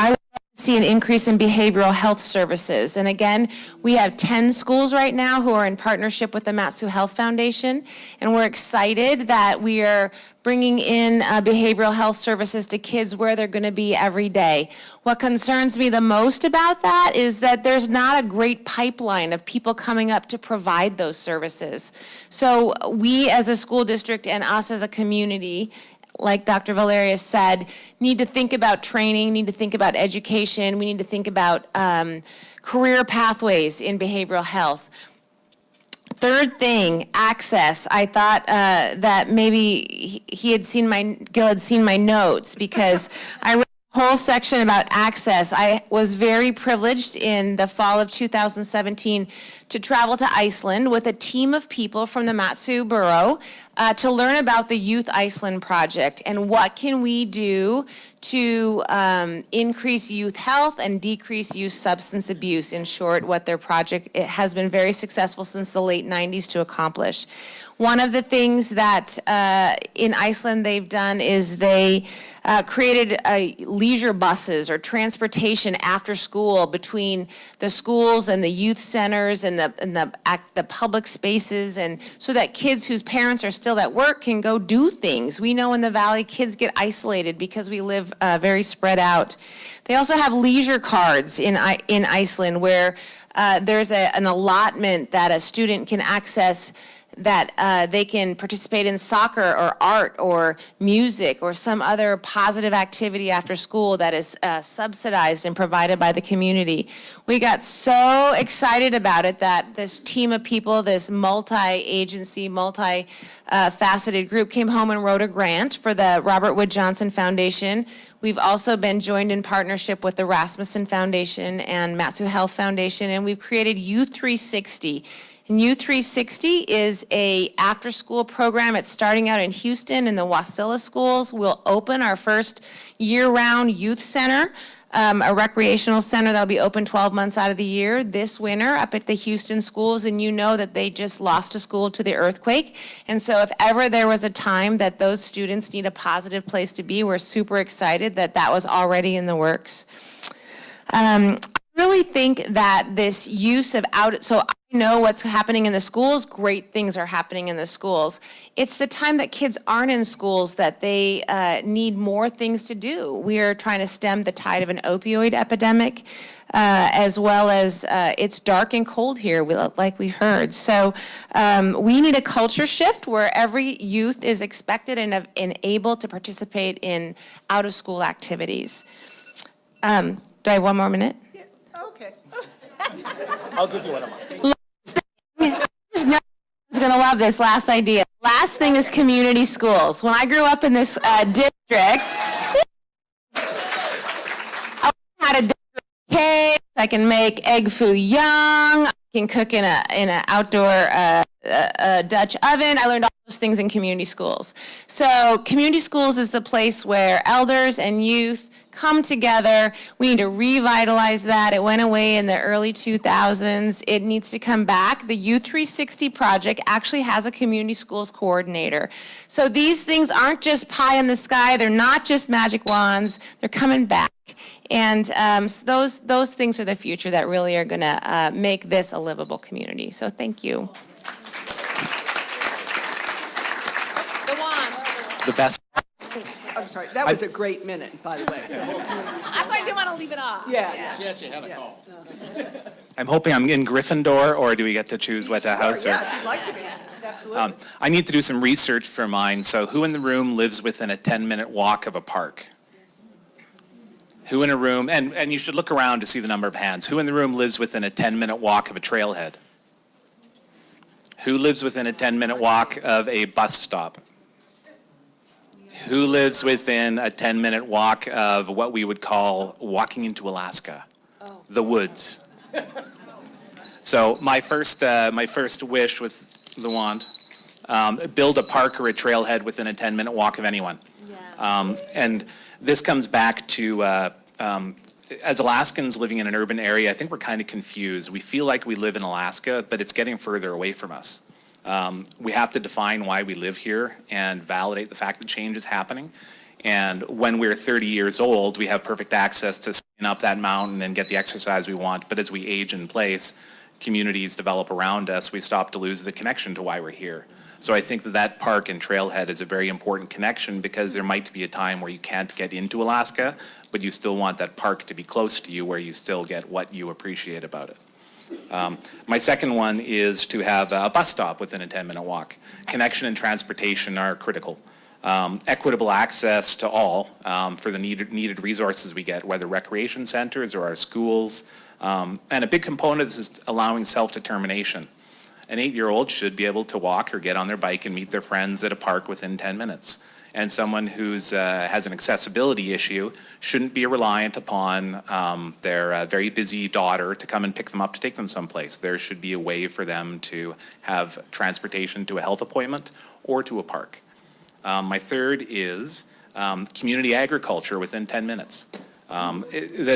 would see an increase in behavioral health services. And again, we have 10 schools right now who are in partnership with the Mat-Su Health Foundation, and we're excited that we are bringing in behavioral health services to kids where they're going to be every day. What concerns me the most about that is that there's not a great pipeline of people coming up to provide those services. So we as a school district and us as a community, like Dr. Valerius said, need to think about training, need to think about education, we need to think about career pathways in behavioral health. Third thing, access. I thought that maybe Gil had seen my notes, because I read a whole section about access. I was very privileged in the fall of 2017 to travel to Iceland with a team of people from the Mat-Su Borough to learn about the Youth Iceland project and what can we do to increase youth health and decrease youth substance abuse. In short, what their project has been very successful since the late 90s to accomplish. One of the things that in Iceland they've done is they created leisure buses or transportation after school between the schools and the youth centers and the public spaces, and so that kids whose parents are still at work can go do things. We know in the Valley kids get isolated because we live very spread out. They also have leisure cards in Iceland where there's an allotment that a student can access, that they can participate in soccer or art or music or some other positive activity after school that is subsidized and provided by the community. We got so excited about it that this team of people, this multi-agency, multi-faceted group came home and wrote a grant for the Robert Wood Johnson Foundation. We've also been joined in partnership with the Rasmussen Foundation and Mat-Su Health Foundation, and we've created Youth 360. And Youth 360 is a after-school program. It's starting out in Houston in the Wasilla schools. We'll open our first year-round youth center, a recreational center that'll be open 12 months out of the year this winter up at the Houston schools. And you know that they just lost a school to the earthquake. And so if ever there was a time that those students need a positive place to be, we're super excited that that was already in the works. I really think that this use of so I know what's happening in the schools, great things are happening in the schools. It's the time that kids aren't in schools that they need more things to do. We are trying to stem the tide of an opioid epidemic, as well as it's dark and cold here, like we heard. So we need a culture shift where every youth is expected and able to participate in out-of-school activities. Do I have one more minute?
Okay.
I'll give you one of mine.
There's no one's going to love this last idea. Last thing is community schools. When I grew up in this district, I had a district cakes. I can make egg foo young. I can cook in an outdoor a Dutch oven. I learned all those things in community schools. So community schools is the place where elders and youth come together. We need to revitalize that. It went away in the early 2000s. It needs to come back. The Youth 360 project actually has a community schools coordinator. So these things aren't just pie in the sky. They're not just magic wands. They're coming back. And so those things are the future that really are going to make this a livable community. So thank you.
The best.
I'm sorry, that was a great minute, by the way. The whole community school.
That's why I didn't want to leave it off.
Yeah.
She actually had a call.
I'm hoping I'm in Gryffindor, or do we get to choose what house?
Yeah, if you'd like to be, absolutely.
I need to do some research for mine. So who in the room lives within a 10-minute walk of a park? Who in a room, and you should look around to see the number of hands. Who in the room lives within a 10-minute walk of a trailhead? Who lives within a 10-minute walk of a bus stop? Who lives within a 10-minute walk of what we would call walking into Alaska? The woods. So my first wish with the wand, build a park or a trailhead within a 10-minute walk of anyone. Yeah. And this comes back to, as Alaskans living in an urban area, I think we're kind of confused. We feel like we live in Alaska, but it's getting further away from us. We have to define why we live here and validate the fact that change is happening. And when we're 30 years old, we have perfect access to skin up that mountain and get the exercise we want. But as we age in place, communities develop around us, we stop to lose the connection to why we're here. So I think that park and trailhead is a very important connection, because there might be a time where you can't get into Alaska, but you still want that park to be close to you where you still get what you appreciate about it. My second one is to have a bus stop within a 10-minute walk. Connection and transportation are critical. Equitable access to all for the needed resources we get, whether recreation centers or our schools. And a big component of this is allowing self-determination. An 8-year-old should be able to walk or get on their bike and meet their friends at a park within 10 minutes. And someone who's has an accessibility issue shouldn't be reliant upon their very busy daughter to come and pick them up to take them someplace. There should be a way for them to have transportation to a health appointment or to a park. My third is community agriculture within 10 minutes. An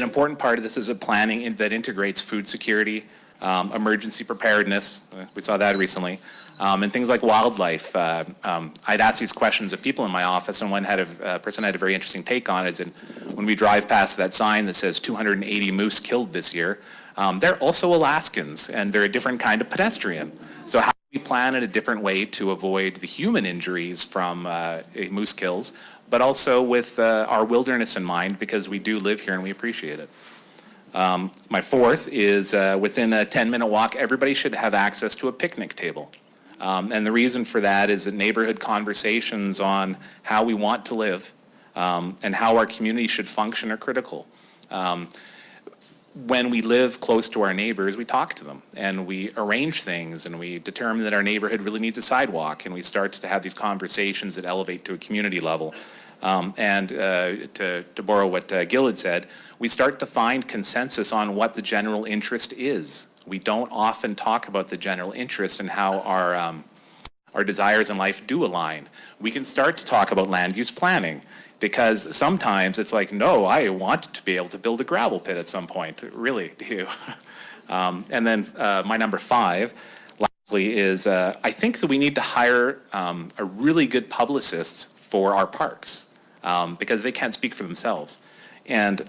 important part of this is a planning that integrates food security, emergency preparedness, we saw that recently, and things like wildlife. I'd ask these questions of people in my office, and one person had a very interesting take on it, is that when we drive past that sign that says 280 moose killed this year, they're also Alaskans, and they're a different kind of pedestrian. So how do we plan in a different way to avoid the human injuries from moose kills, but also with our wilderness in mind, because we do live here and we appreciate it. My fourth is within a 10-minute walk, everybody should have access to a picnic table. And the reason for that is that neighborhood conversations on how we want to live and how our community should function are critical. When we live close to our neighbors, we talk to them and we arrange things and we determine that our neighborhood really needs a sidewalk, and we start to have these conversations that elevate to a community level. And to borrow what Gil had said, we start to find consensus on what the general interest is. We don't often talk about the general interest and how our desires in life do align. We can start to talk about land use planning, because sometimes it's like, no, I want to be able to build a gravel pit at some point. Really, do you? And then my number 5, lastly, is I think that we need to hire a really good publicist for our parks, because they can't speak for themselves. And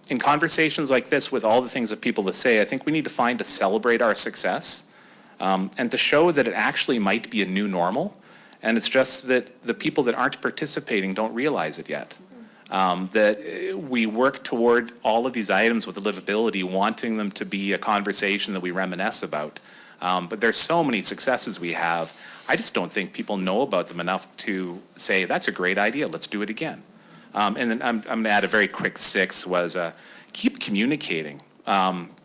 in conversations like this, with all the things that people to say, I think we need to find to celebrate our success and to show that it actually might be a new normal. And it's just that the people that aren't participating don't realize it yet. That we work toward all of these items with livability, wanting them to be a conversation that we reminisce about. But there's so many successes we have. I just don't think people know about them enough to say, that's a great idea, let's do it again. And then I'm going to add a very quick 6 was keep communicating.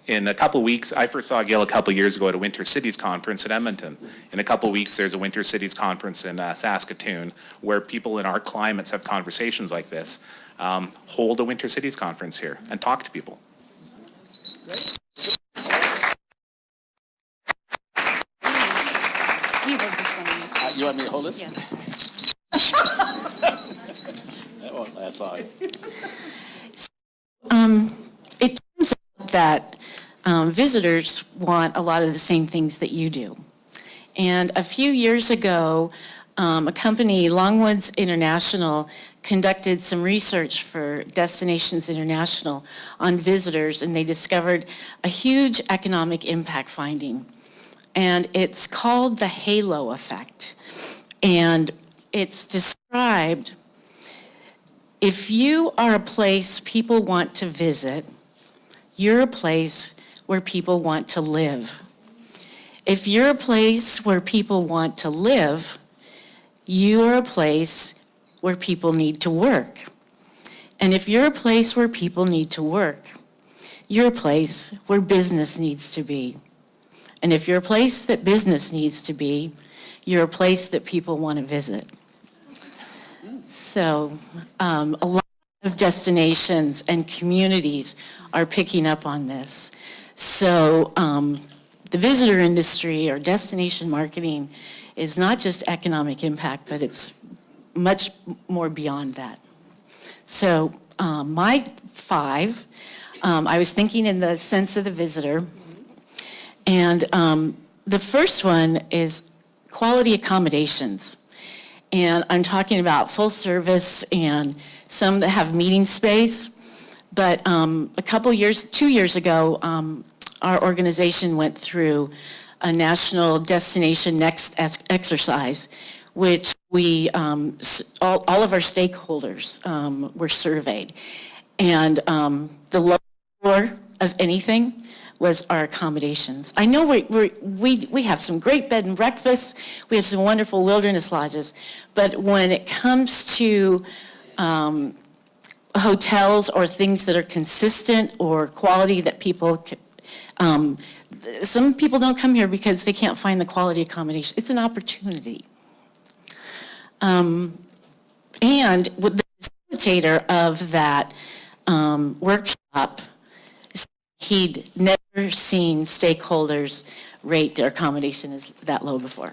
In a couple of weeks, I first saw Gail a couple of years ago at a Winter Cities Conference in Edmonton. In a couple of weeks, there's a Winter Cities Conference in Saskatoon, where people in our climates have conversations like this. Hold a Winter Cities Conference here and talk to people.
You want me to hold this?
Yes.
That won't last long.
It turns out that visitors want a lot of the same things that you do. And a few years ago, a company, Longwoods International, conducted some research for Destinations International on visitors, and they discovered a huge economic impact finding. And it's called the halo effect. And it's described, if you are a place people want to visit, you're a place where people want to live. If you're a place where people want to live, you're a place where people need to work. And if you're a place where people need to work, you're a place where business needs to be. And if you're a place that business needs to be, you're a place that people want to visit. So a lot of destinations and communities are picking up on this. So the visitor industry or destination marketing is not just economic impact, but it's much more beyond that. So my 5, I was thinking in the sense of the visitor, and the first one is quality accommodations. And I'm talking about full service and some that have meeting space. But a couple years, 2 years ago, our organization went through a national Destination Next exercise, which we, all of our stakeholders were surveyed. And the lowest score of anything was our accommodations. I know we have some great bed and breakfasts, we have some wonderful wilderness lodges, but when it comes to hotels or things that are consistent or quality that people, some people don't come here because they can't find the quality accommodation. It's an opportunity. And with the facilitator of that workshop, he'd never seen stakeholders rate their accommodation as that low before.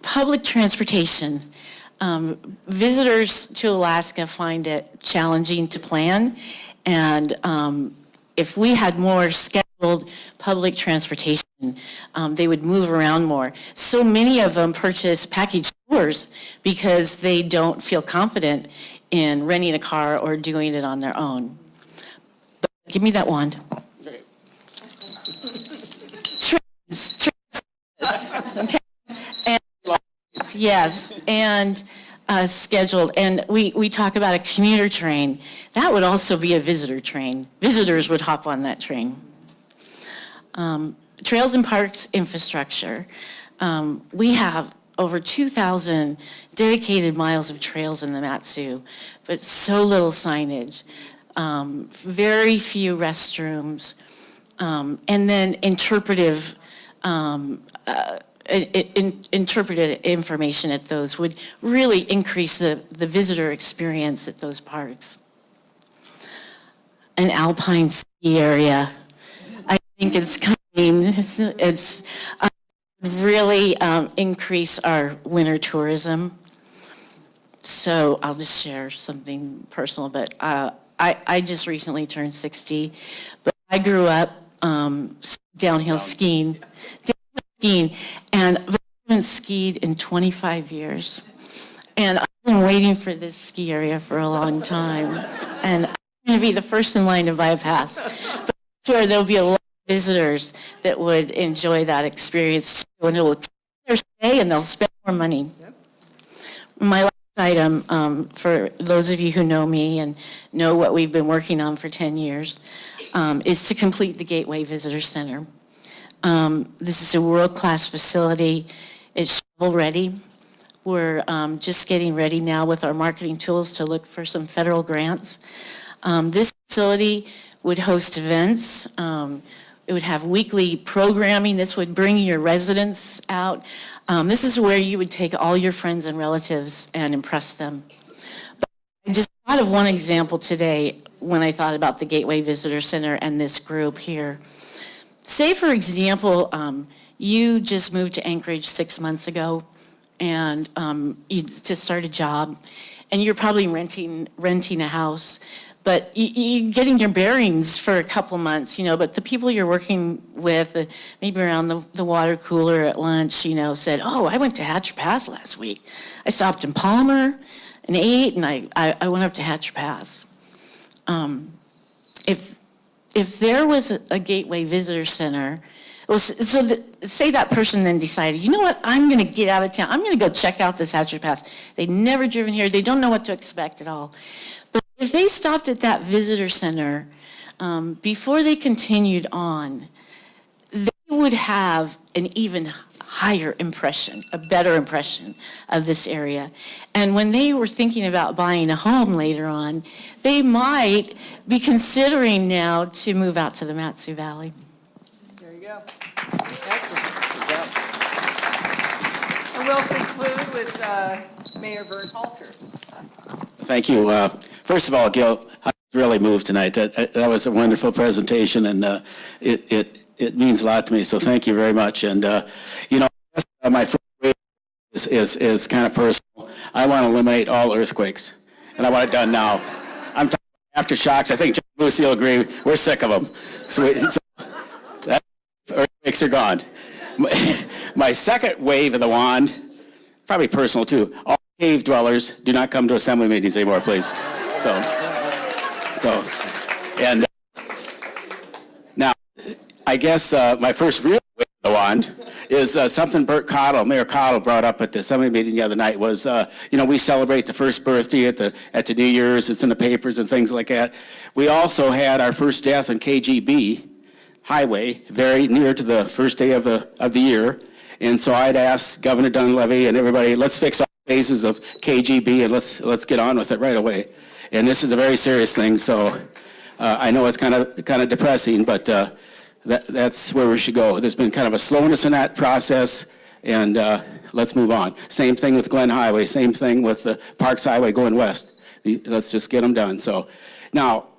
Public transportation. Visitors to Alaska find it challenging to plan, and if we had more scheduled public transportation, they would move around more. So many of them purchase package tours because they don't feel confident in renting a car or doing it on their own. But give me that wand.
Okay.
Trains. Okay. And, yes, and scheduled. And we talk about a commuter train. That would also be a visitor train. Visitors would hop on that train. Trails and parks infrastructure. We have over 2,000 dedicated miles of trails in the Mat-Su, but so little signage, very few restrooms, and then interpreted information at those would really increase the visitor experience at those parks. An alpine ski area. I think it's coming. It's really increase our winter tourism. So I'll just share something personal, but I just recently turned 60, but I grew up downhill skiing, and I haven't skied in 25 years. And I've been waiting for this ski area for a long time. And I'm going to be the first in line to buy a pass. But that's where there'll be a lot of visitors that would enjoy that experience too. And it will take their stay and they'll spend more money. Yep. My last item, for those of you who know me and know what we've been working on for 10 years, is to complete the Gateway Visitor Center. This is a world-class facility. It's shovel-ready. We're just getting ready now with our marketing tools to look for some federal grants. This facility would host events. It would have weekly programming. This would bring your residents out. This is where you would take all your friends and relatives and impress them. But I just thought of one example today when I thought about the Gateway Visitor Center and this group here. Say, for example, you just moved to Anchorage 6 months ago, and you just started a job, and you're probably renting a house, but you're getting your bearings for a couple months, but the people you're working with, maybe around the water cooler at lunch, said, oh, I went to Hatcher Pass last week. I stopped in Palmer and ate, and I went up to Hatcher Pass. If there was a Gateway Visitor Center, say that person then decided, you know what, I'm going to get out of town. I'm going to go check out this Hatcher Pass. They've never driven here. They don't know what to expect at all. But if they stopped at that visitor center before they continued on, they would have an even higher impression, a better impression of this area. And when they were thinking about buying a home later on, they might be considering now to move out to the Mat-Su Valley.
There you go. Excellent. And we'll conclude with Mayor Vern Halter.
Thank you. First of all, Gil, I was really moved tonight. That was a wonderful presentation, and it means a lot to me, so thank you very much. And, my first wave is kind of personal. I want to eliminate all earthquakes, and I want it done now. I'm talking about aftershocks. I think John Lucy will agree. We're sick of them. So earthquakes are gone. My second wave of the wand, probably personal too. All cave dwellers do not come to assembly meetings anymore, please. And now, I guess my first real wave of the wand is something Mayor Cottle brought up at the assembly meeting the other night was, we celebrate the first birthday at the New Year's. It's in the papers and things like that. We also had our first death in KGB Highway, very near to the first day of the year. And so I'd ask Governor Dunleavy and everybody, let's fix all phases of KGB and let's get on with it right away. And this is a very serious thing, so I know it's kind of depressing, but that's where we should go. There's been kind of a slowness in that process, and let's move on. Same thing with Glen Highway, same thing with the Parks Highway going west. Let's just get them done. So now,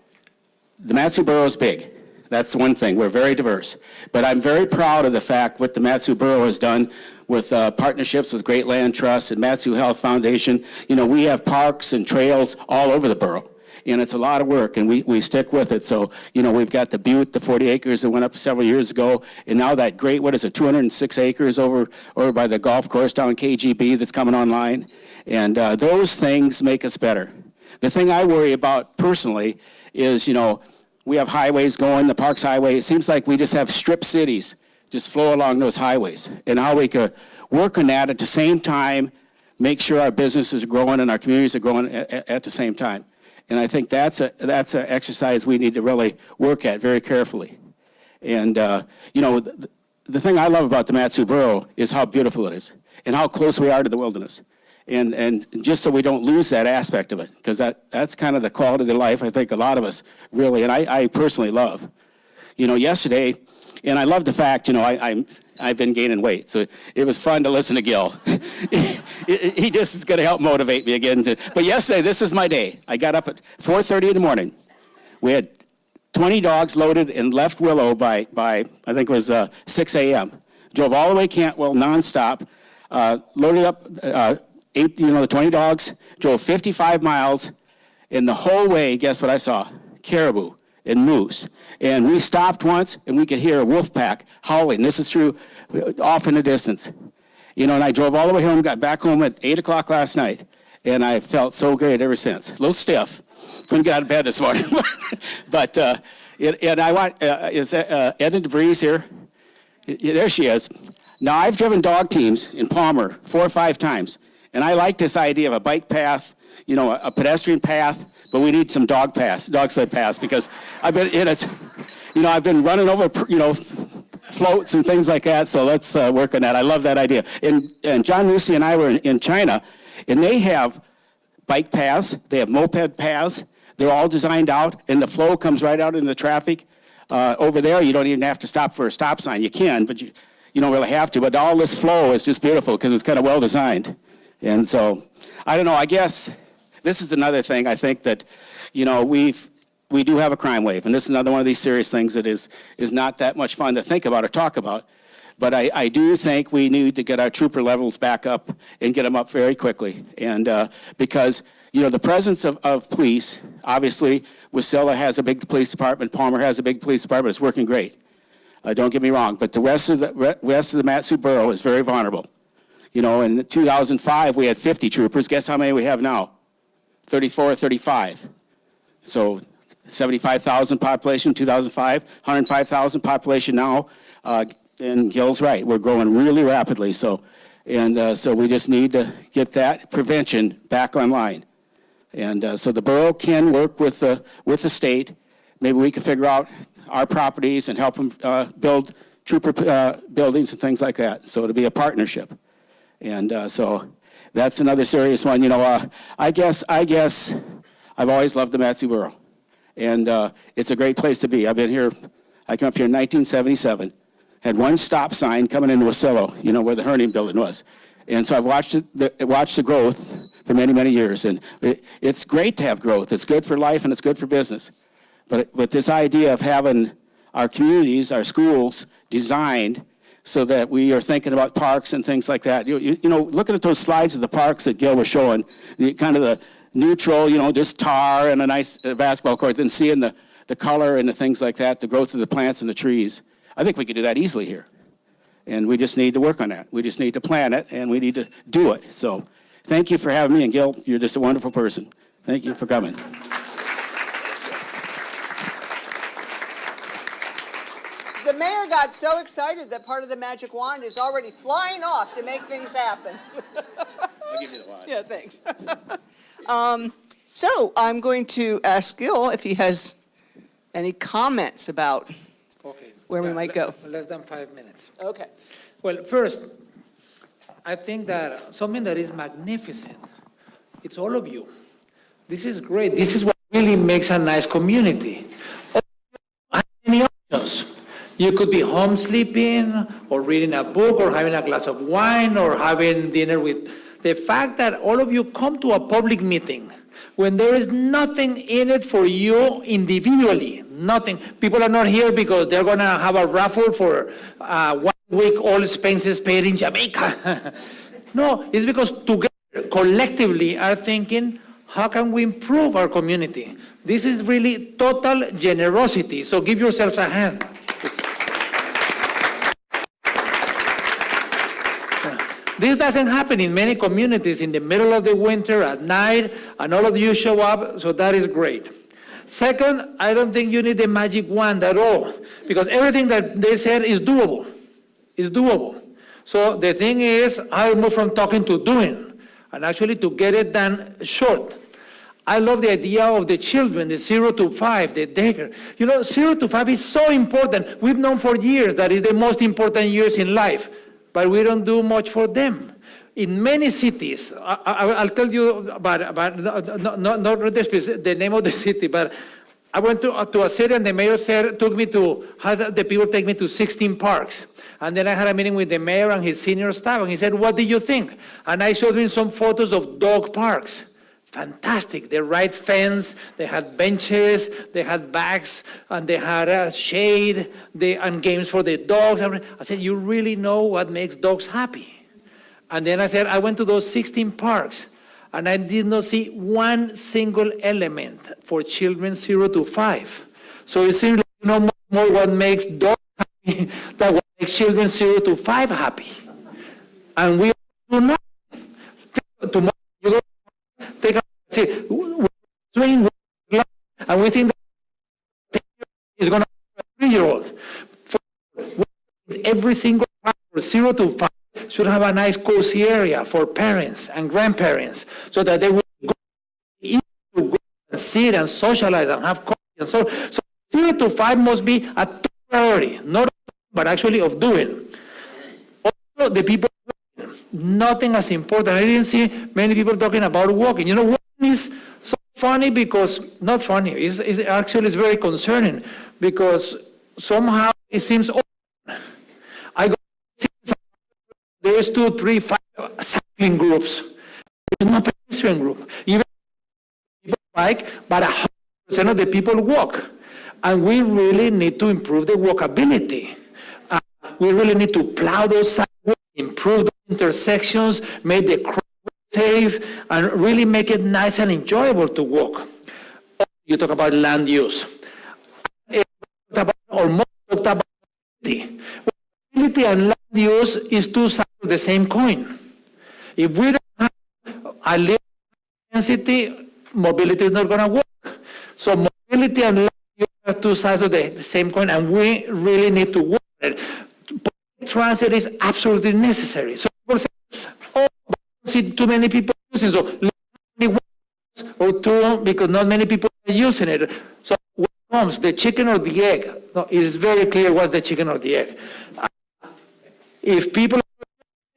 the Mat-Su Borough is big. That's one thing. We're very diverse. But I'm very proud of the fact what the Mat-Su Borough has done with partnerships with Great Land Trust and Mat-Su Health Foundation. We have parks and trails all over the borough. And it's a lot of work, and we stick with it. So, we've got the Butte, the 40 acres that went up several years ago, and now that great, 206 acres over by the golf course down in KGB that's coming online. And those things make us better. The thing I worry about personally is, we have highways going, the Parks Highway. It seems like we just have strip cities just flow along those highways. And how we could work on that at the same time, make sure our businesses are growing and our communities are growing at the same time. And I think that's an exercise we need to really work at very carefully. And, the thing I love about the Mat-Su Borough is how beautiful it is and how close we are to the wilderness. And just so we don't lose that aspect of it, because that's kind of the quality of the life I think a lot of us really, and I personally love. Yesterday, and I love the fact, I've been gaining weight, so it was fun to listen to Gil. He just is going to help motivate me again. But yesterday, this is my day. I got up at 4:30 in the morning. We had 20 dogs loaded and left Willow by I think it was 6 a.m. Drove all the way Cantwell nonstop, loaded up the 20 dogs, drove 55 miles, and the whole way, guess what I saw? Caribou and moose. And we stopped once, and we could hear a wolf pack howling. This is true, off in the distance. And I drove all the way home, got back home at 8 o'clock last night, and I felt so great ever since. A little stiff. Couldn't get out of bed this morning. But, and I want, is Edna DeVries here? There she is. Now, I've driven dog teams in Palmer 4 or 5 times. And I like this idea of a bike path, a pedestrian path, but we need some dog sled paths, because I've been running over, floats and things like that. So let's work on that. I love that idea. And John Lucy and I were in China, and they have bike paths, they have moped paths. They're all designed out, and the flow comes right out into the traffic. Over there, you don't even have to stop for a stop sign. You can, but you don't really have to. But all this flow is just beautiful because it's kind of well designed. And so, I don't know, I guess this is another thing I think that, we do have a crime wave. And this is another one of these serious things that is not that much fun to think about or talk about. But I do think we need to get our trooper levels back up and get them up very quickly. And because, the presence of police, obviously, Wasilla has a big police department, Palmer has a big police department, it's working great. Don't get me wrong, but the rest of the Mat-Su Borough is very vulnerable. In 2005, we had 50 troopers. Guess how many we have now? 34 or 35. So 75,000 population, 2005, 105,000 population now. And Gil's right, we're growing really rapidly. So we just need to get that prevention back online. And so the borough can work with the state. Maybe we can figure out our properties and help them build trooper buildings and things like that. So it'll be a partnership. And so that's another serious one. I guess I've always loved the Mat-Su Borough. And it's a great place to be. I came up here in 1977, had one stop sign coming into Wasilla, where the Herning building was. And so I've watched the growth for many, many years. And it's great to have growth. It's good for life and it's good for business. But this idea of having our communities, our schools designed so that we are thinking about parks and things like that. Looking at those slides of the parks that Gil was showing, kind of the neutral, just tar and a nice basketball court, then seeing the color and the things like that, the growth of the plants and the trees. I think we could do that easily here. And we just need to work on that. We just need to plan it, and we need to do it. So thank you for having me, and Gil, you're just a wonderful person. Thank you for coming.
The mayor got so excited that part of the magic wand is already flying off to make things happen.
I'll give you the wand.
Yeah, thanks. So I'm going to ask Gil if he has any comments about where we might go.
Less than 5 minutes.
Okay.
Well, first, I think that something that is magnificent, it's all of you. This is great. This is what really makes a nice community. Have many options. You could be home sleeping, or reading a book, or having a glass of wine, or having dinner with... The fact that all of you come to a public meeting when there is nothing in it for you individually, nothing. People are not here because they're going to have a raffle for 1 week, all expenses paid in Jamaica. No, it's because together, collectively, are thinking, how can we improve our community? This is really total generosity, so give yourselves a hand. This doesn't happen in many communities in the middle of the winter, at night, and all of you show up, so that is great. Second, I don't think you need a magic wand at all, because everything that they said is doable. It's doable. So the thing is, I move from talking to doing, and actually to get it done short. I love the idea of the children, the 0 to 5, the daycare. 0 to 5 is so important. We've known for years that it's the most important years in life, but we don't do much for them. In many cities, I'll tell you about not the name of the city, but I went to a city and the mayor had the people take me to 16 parks. And then I had a meeting with the mayor and his senior staff, and he said, what do you think? And I showed him some photos of dog parks. Fantastic. The right fence, they had benches, they had bags, and they had shade, and games for the dogs. I said, you really know what makes dogs happy? And then I said, I went to those 16 parks, and I did not see one single element for children 0 to 5. So it seems like you know more what makes dogs happy than what makes children 0 to 5 happy. And we do not. Tomorrow you go take a we're doing, and we think that is going to be a 3-year-old. Every single park for 0 to 5 should have a nice cozy area for parents and grandparents, so that they will go and sit and socialize and have coffee. And so 0 to 5 must be a top priority, not but actually of doing. Also, the people, nothing as important. I didn't see many people talking about walking. Walking is so funny because, not funny, it's actually it's very concerning, because somehow it seems open. I go, there's 2, 3, 5 cycling groups. There's no pedestrian group. Even people bike, but 100% of the people walk. And we really need to improve the walkability. We really need to plow those sidewalks, improve the intersections, make the crosswalk safe, and really make it nice and enjoyable to walk. You talk about land use. Or more talked about mobility. Mobility and land use is two sides of the same coin. If we don't have a living density, mobility is not going to work. So mobility and land use are two sides of the same coin, and we really need to work on it. Public transit is absolutely necessary. So people say, oh, I don't see too many people using it. So or two, because not many people are using it. So what comes, the chicken or the egg? No, it is very clear what's the chicken or the egg. If people are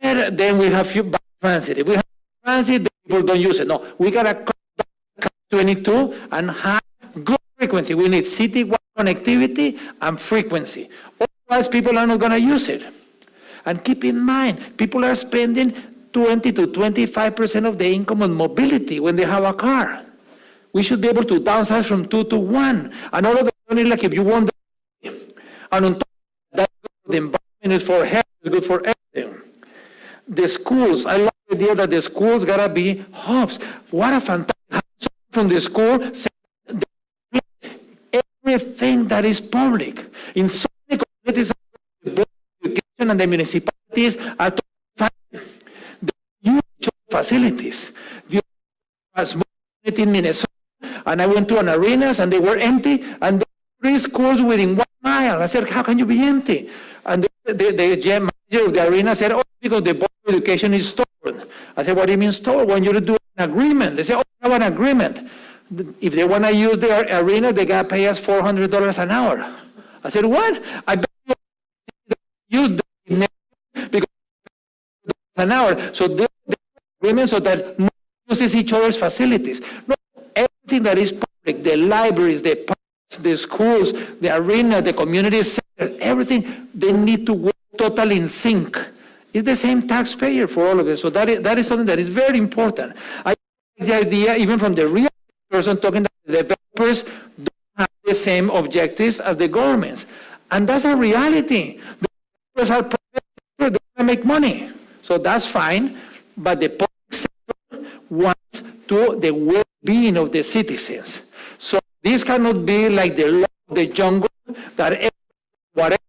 using it, then we have few bad transit. If we have transit, then people don't use it. No, we got to cut back 22 and have good frequency. We need citywide connectivity and frequency. Otherwise, people are not going to use it. And keep in mind, people are spending 20 to 25% of the income on mobility when they have a car. We should be able to downsize from 2 to 1. And all of the money, like if you want the, and on top of that, the environment is for health, it's good for everything. The schools, I love the idea that the schools gotta be hubs. What a fantastic from the school, everything that is public. In so many communities, the education and the municipalities are facilities. The small community in Minnesota, and I went to an arenas and they were empty, and there were 3 schools within 1 mile. I said, how can you be empty? And the general manager of the arena said, oh, because the board of education is stolen. I said, what do you mean stolen? When you do an agreement. They said, oh, I have an agreement. If they want to use their arena, they got to pay us $400 an hour. I said, what? I bet you use the because an hour. So they agreement so that no one uses each other's facilities. No, everything that is public, the libraries, the parks, the schools, the arena, the community centers, everything, they need to work totally in sync. It's the same taxpayer for all of it. So that is something that is very important. I like the idea, even from the real person talking, that the developers don't have the same objectives as the governments. And that's a reality. The developers are private sector, they want to make money. So that's fine, but the public sector wants to the well-being of the citizens. So this cannot be like the law of the jungle that whatever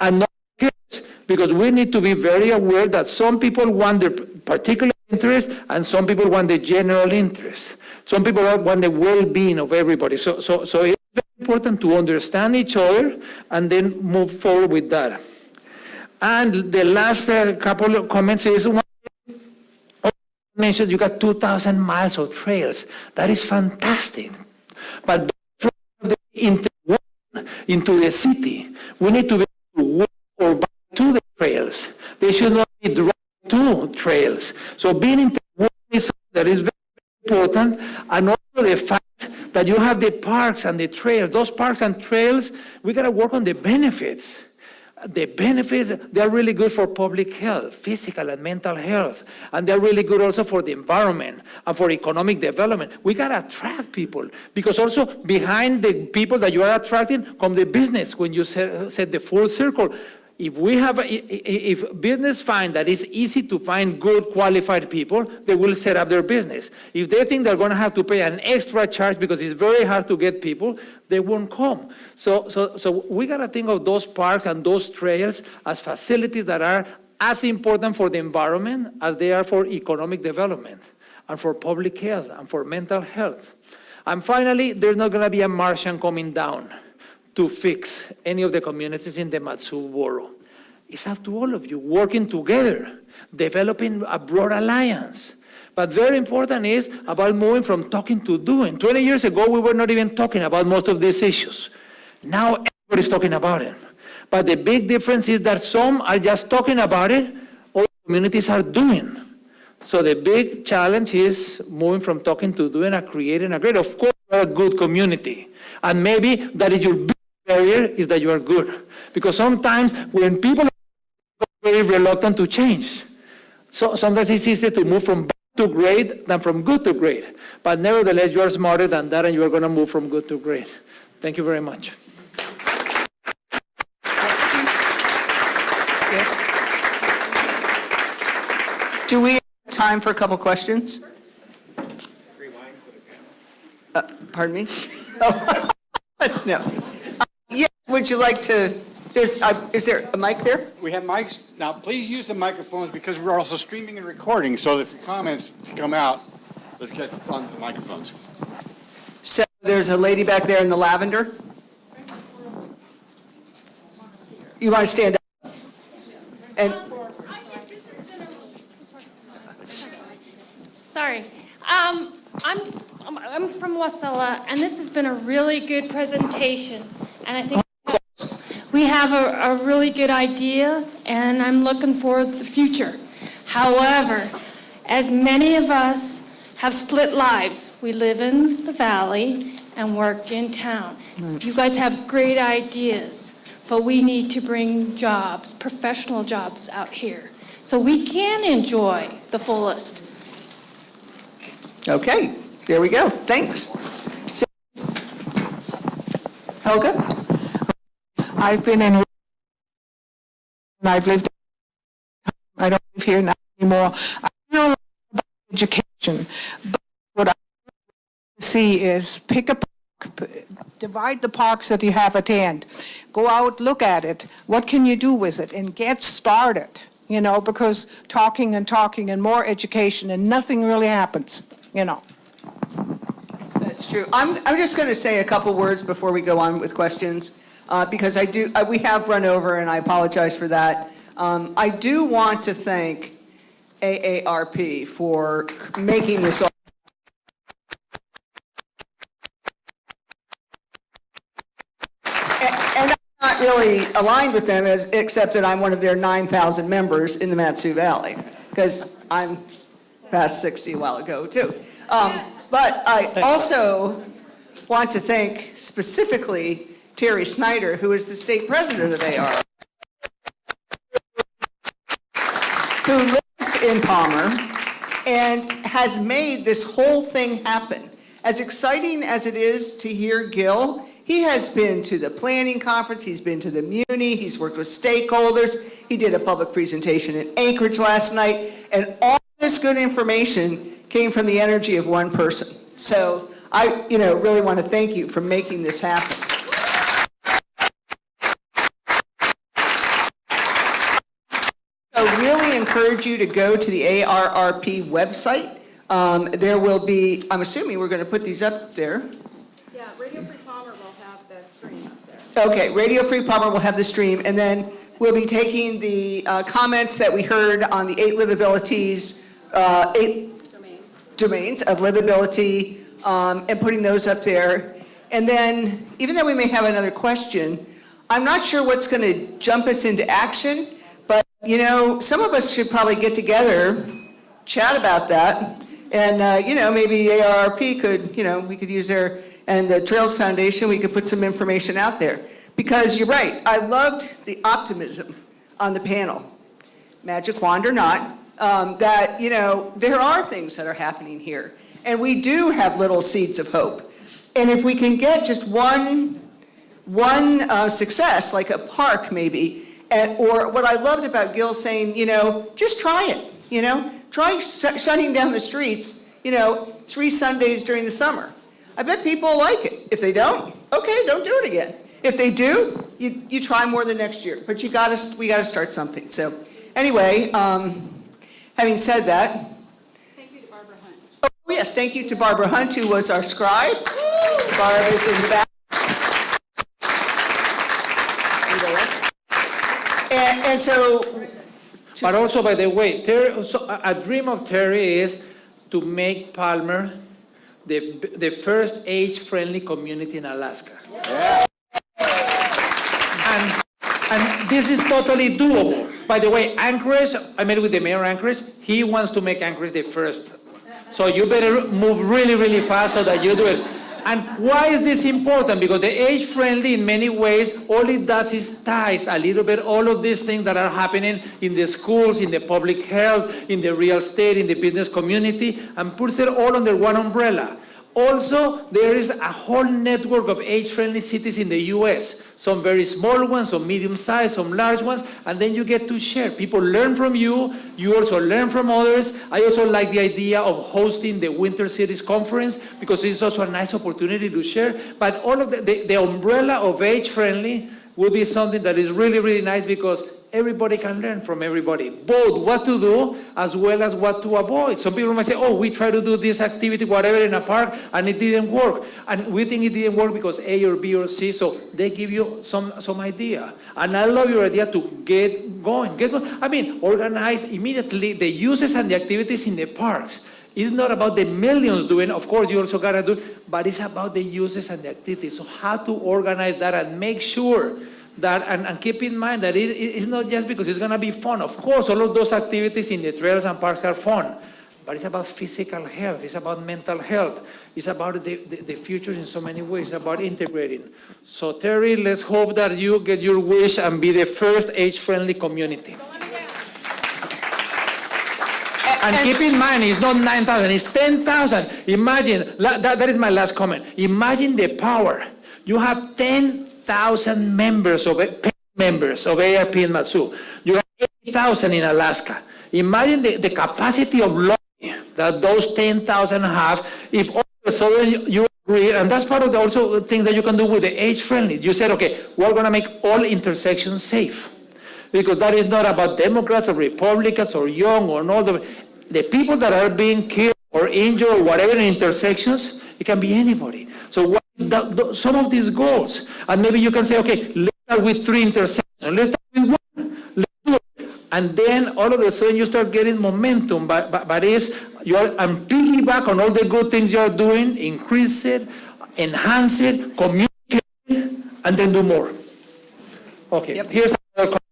and not cares, because we need to be very aware that some people want their particular interest and some people want the general interest. Some people want the well-being of everybody. So it's very important to understand each other and then move forward with that. And the last couple of comments is, one mentioned you got 2,000 miles of trails. That is fantastic. But into the city, we need to be able to walk or bike to the trails. They should not be drive to trails. So being in the is that is very important, and also the fact that you have the parks and the trails. Those parks and trails, we got to work on the benefits. The benefits, they're really good for public health, physical and mental health, and they're really good also for the environment and for economic development. We got to attract people, because also behind the people that you are attracting come the business. When you set the full circle, if business find that it's easy to find good qualified people, they will set up their business. If they think they're going to have to pay an extra charge because it's very hard to get people, they won't come. So we got to think of those parks and those trails as facilities that are as important for the environment as they are for economic development and for public health and for mental health. And finally, there's not going to be a Martian coming down to fix any of the communities in the Mat-Su Borough. It's up to all of you working together, developing a broad alliance. But very important is about moving from talking to doing. 20 years ago, we were not even talking about most of these issues. Now everybody's talking about it. But the big difference is that some are just talking about it, all communities are doing. So the big challenge is moving from talking to doing and creating a great, of course, a good community. And maybe that is your big barrier, is that you are good. Because sometimes when people are very reluctant to change, so sometimes it's easier to move from bad to great than from good to great. But nevertheless, you are smarter than that, and you are going to move from good to great. Thank you very much.
Yes. Do we have time for a couple questions? Pardon me? Oh, no. Yes, would you like to, is there a mic there?
We have mics. Now, please use the microphones because we're also streaming and recording, so if your comments come out, let's get on the microphones.
So there's a lady back there in the lavender. You want to stand up? And
Sorry. I'm from Wasilla, and this has been a really good presentation. And I think we have a really good idea, and I'm looking forward to the future. However, as many of us have split lives, we live in the valley and work in town. You guys have great ideas, but we need to bring jobs, professional jobs out here, so we can enjoy the fullest.
okay, there we go. Thanks. So, Helga?
I've been in, I've lived, I don't live here now anymore. I know a lot about education, but what I see is pick a park, divide the parks that you have at hand, go out, look at it, what can you do with it, and get started, you know, because talking and more education and nothing really happens, you know.
That's true. I'm just going to say a couple words before we go on with questions, because we have run over, and I apologize for that. I do want to thank AARP for making this all. And I'm not really aligned with them, except that I'm one of their 9,000 members in the Mat-Su Valley, because I'm past 60 a while ago, too. But I also want to thank specifically Terry Snyder, who is the state president of AR, who lives in Palmer and has made this whole thing happen. As exciting as it is to hear Gil, he has been to the planning conference, he's been to the Muni, he's worked with stakeholders, he did a public presentation in Anchorage last night, and all this good information came from the energy of one person. So I, really want to thank you for making this happen. I really encourage you to go to the ARRP website. There will be, I'm assuming we're going to put these up there.
Yeah, Radio Free Palmer will have the stream up there.
Okay, Radio Free Palmer will have the stream, and then we'll be taking the comments that we heard on the 8 livabilities, 8 domains of livability, and putting those up there. And then, even though we may have another question, I'm not sure what's going to jump us into action, but, some of us should probably get together, chat about that, and, maybe ARRP could, we could use their, and the Trails Foundation, we could put some information out there. Because you're right, I loved the optimism on the panel, magic wand or not, that, there are things that are happening here. And we do have little seeds of hope. And if we can get just one success, like a park maybe, or what I loved about Gil saying, just try it, try shutting down the streets, 3 Sundays during the summer. I bet people like it. If they don't, okay, don't do it again. If they do, you try more the next year. But we got to start something. So anyway, having said that.
Thank you to Barbara Hunt.
Oh, yes, thank you to Barbara Hunt, who was our scribe. Barb is in the back. And so.
But also, by the way, Terry, so a dream of Terry is to make Palmer the first age-friendly community in Alaska.
Yeah.
And this is totally doable. By the way, Anchorage, I met with the mayor of Anchorage, he wants to make Anchorage the first. So you better move really, really fast so that you do it. And why is this important? Because the age-friendly, in many ways, all it does is ties a little bit all of these things that are happening in the schools, in the public health, in the real estate, in the business community, and puts it all under one umbrella. Also, there is a whole network of age-friendly cities in the US. Some very small ones, some medium-sized, some large ones, and then you get to share. People learn from you, you also learn from others. I also like the idea of hosting the Winter Cities Conference because it's also a nice opportunity to share. But all of the umbrella of age-friendly would be something that is really, really nice because everybody can learn from everybody, both what to do as well as what to avoid. Some people might say, oh, we tried to do this activity, whatever, in a park, and it didn't work. And we think it didn't work because A or B or C, so they give you some idea. And I love your idea to get going. I mean, organize immediately the uses and the activities in the parks. It's not about the millions doing, of course, you also got to do, but it's about the uses and the activities. So how to organize that and make sure that, and keep in mind that it's not just because it's going to be fun. Of course, all of those activities in the trails and parks are fun, but it's about physical health. It's about mental health. It's about the future in so many ways. It's about integrating. So, Terry, let's hope that you get your wish and be the first age-friendly community. And keep in mind, it's not 9,000, it's 10,000. Imagine, that is my last comment. Imagine the power. You have 10,000 members of ARP in Mat-Su. You have 80,000 in Alaska. Imagine the capacity of lobby that those 10,000 have if all of a sudden you agree, and that's part of the also things that you can do with the age-friendly. You said, okay, we're going to make all intersections safe. Because that is not about Democrats or Republicans or young or old. The people that are being killed or injured or whatever in intersections, it can be anybody. So what some of these goals, and maybe you can say, okay, let's start with 3 intersections. Let's start with 1. Let's do it. And then all of a sudden you start getting momentum. But and piggyback on all the good things you're doing, increase it, enhance it, communicate it, and then do more. Okay, here's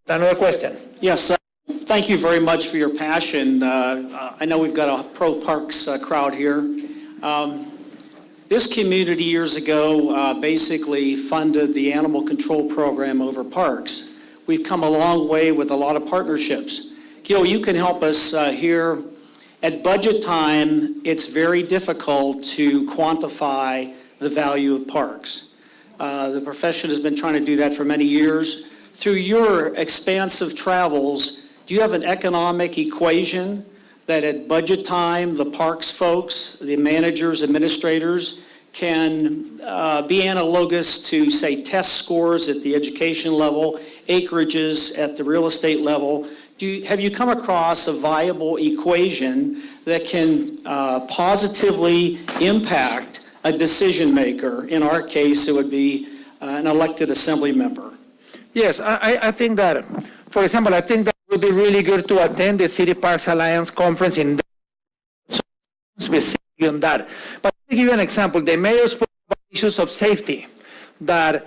another question.
Yes, thank you very much for your passion. I know we've got a pro-parks crowd here. This community years ago basically funded the animal control program over parks. We've come a long way with a lot of partnerships. Gil, you can help us here. At budget time, it's very difficult to quantify the value of parks. The profession has been trying to do that for many years. Through your expansive travels, do you have an economic equation that at budget time, the parks folks, the managers, administrators, can be analogous to, say, test scores at the education level, acreages at the real estate level? Have you come across a viable equation that can positively impact a decision maker? In our case, it would be an elected assembly member.
Yes, I think that, for example, I think that it would be really good to attend the City Parks Alliance conference in specifically on that. But to give you an example, the mayor spoke about issues of safety, that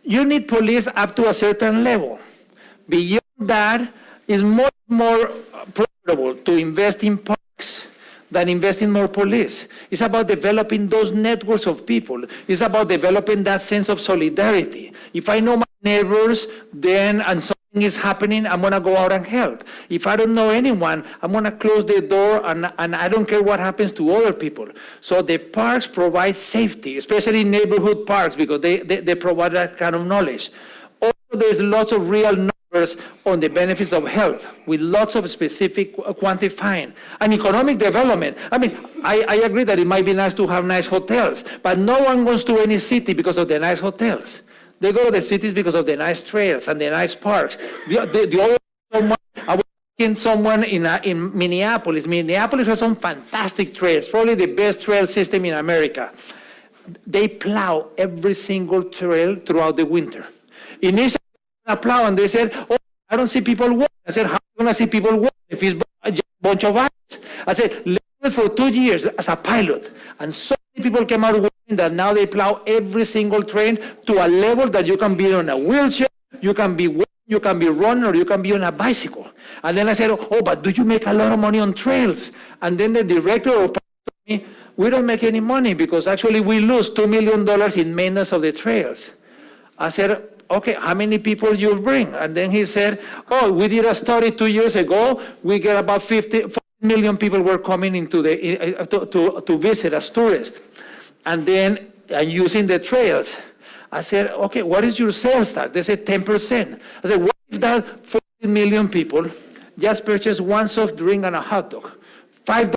you need police up to a certain level. Beyond that, it's much more profitable to invest in parks than invest in more police. It's about developing those networks of people. It's about developing that sense of solidarity. If I know my neighbors, then, and something is happening, I'm gonna go out and help. If I don't know anyone, I'm gonna close the door and I don't care what happens to other people. So the parks provide safety, especially neighborhood parks, because they provide that kind of knowledge. Also, there's lots of real numbers on the benefits of health, with lots of specific quantifying. And economic development, I mean, I agree that it might be nice to have nice hotels, but no one goes to any city because of the nice hotels. They go to the cities because of the nice trails and the nice parks. I was in someone in Minneapolis. Minneapolis has some fantastic trails, probably the best trail system in America. They plow every single trail throughout the winter. Initially, they plow and they said, oh, I don't see people walking. I said, how are you going to see people walking if it's just a bunch of ice? I said, let's do it for 2 years as a pilot. And so many people came out walking that now they plow every single train to a level that you can be on a wheelchair, you can be walking, you can be running, or you can be on a bicycle. And then I said, oh, but do you make a lot of money on trails? And then the director told me, we don't make any money because actually we lose $2 million in maintenance of the trails. I said, okay, how many people you bring? And then he said, oh, we did a study 2 years ago. We get about 40 million people were coming into to visit as tourists, and then using the trails. I said, okay, what is your sales tax? They said 10%. I said, what if that 40 million people just purchased one soft drink and a hot dog? $5.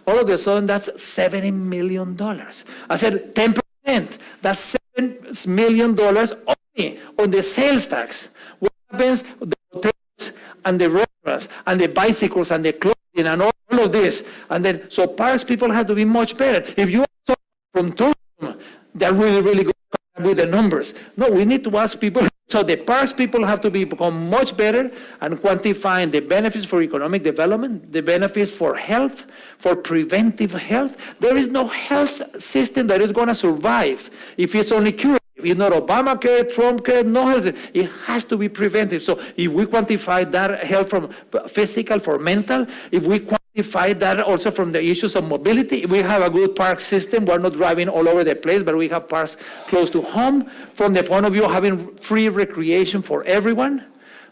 All of a sudden, that's $70 million. I said, 10%, that's $7 million only on the sales tax. What happens? The hotels and the restaurants and the bicycles and the clothing and all of this. And then, so parks people have to be much better. If you are from tourism, they're really, really good with the numbers. No, we need to ask people. So the parks people have to become much better and quantifying the benefits for economic development, the benefits for health, for preventive health. There is no health system that is going to survive if it's only curative. It's not Obamacare, Trump care, no health. It has to be preventive. So if we quantify that health from physical, for mental, if we quantify that also from the issues of mobility, if we have a good park system, we're not driving all over the place, but we have parks close to home, from the point of view of having free recreation for everyone.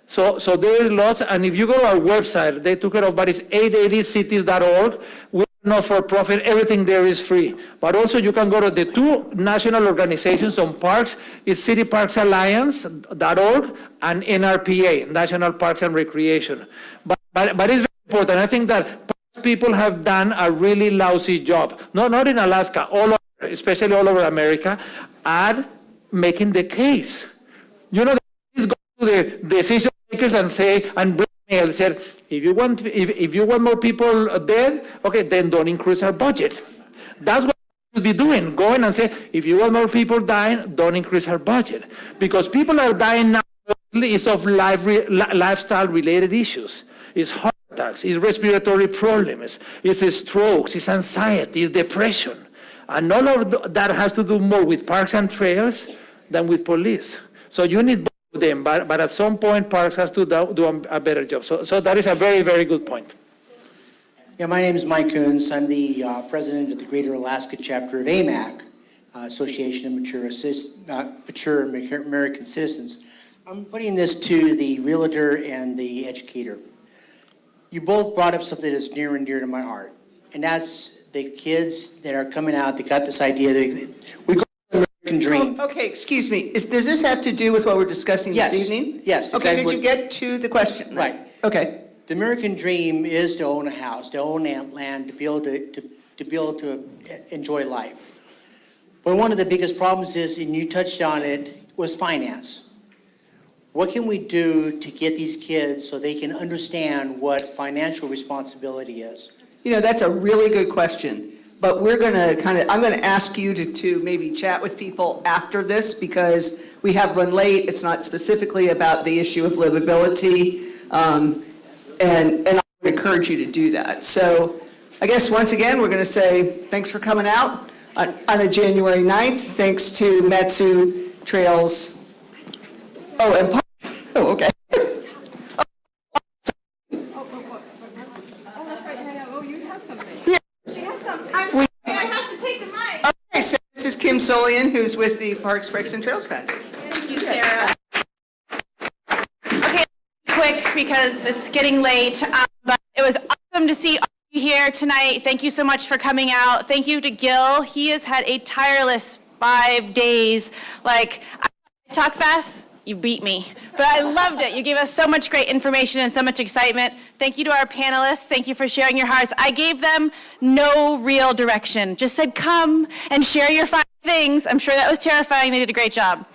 So there is lots, and if you go to our website, they took it off, but it's 880cities.org. We're not for profit, everything there is free. But also you can go to the two national organizations on parks, it's cityparksalliance.org and NRPA, National Parks and Recreation. But it's very important. I think that people have done a really lousy job, not in Alaska, all over, especially all over America, at making the case. You know, please go to the decision makers and say, and bring mail, said, if you want more people dead, okay, then don't increase our budget. That's what we should be doing, going and say, if you want more people dying, don't increase our budget. Because people are dying now, it's of lifestyle-related issues. It's heart attacks, it's respiratory problems, it's strokes, it's anxiety, it's depression. And all of that has to do more with parks and trails than with police. So you need both of them, but at some point, parks has to do a better job. So that is a very, very good point.
Yeah, my name is Mike Coons. I'm the president of the Greater Alaska Chapter of AMAC, Association of Mature American Citizens. I'm putting this to the realtor and the educator. You both brought up something that's near and dear to my heart, and that's the kids that are coming out that got this idea that we go to the American dream.
Oh, okay, excuse me. Does this have to do with what we're discussing this evening?
Yes.
Okay, did you get to the question?
Right.
Okay.
The American dream is to own a house, to own land, to be able to enjoy life. But one of the biggest problems is, and you touched on it, was finance. What can we do to get these kids so they can understand what financial responsibility is?
You know, that's a really good question. But we're going to I'm going to ask you to maybe chat with people after this, because we have run late. It's not specifically about the issue of livability. And I would encourage you to do that. So I guess once again, we're going to say thanks for coming out on a January 9th. Thanks to Mat-Su Trails. Oh, and oh, okay. Okay, so this is Kim Solian, who's with the Parks, Recs, and Trails Foundation.
Thank you, Sarah. Okay, quick because it's getting late, but it was awesome to see all of you here tonight. Thank you so much for coming out. Thank you to Gil. He has had a tireless 5 days. Like, I talk fast. You beat me. But I loved it. You gave us so much great information and so much excitement. Thank you to our panelists. Thank you for sharing your hearts. I gave them no real direction. Just said, come and share your 5 things. I'm sure that was terrifying. They did a great job.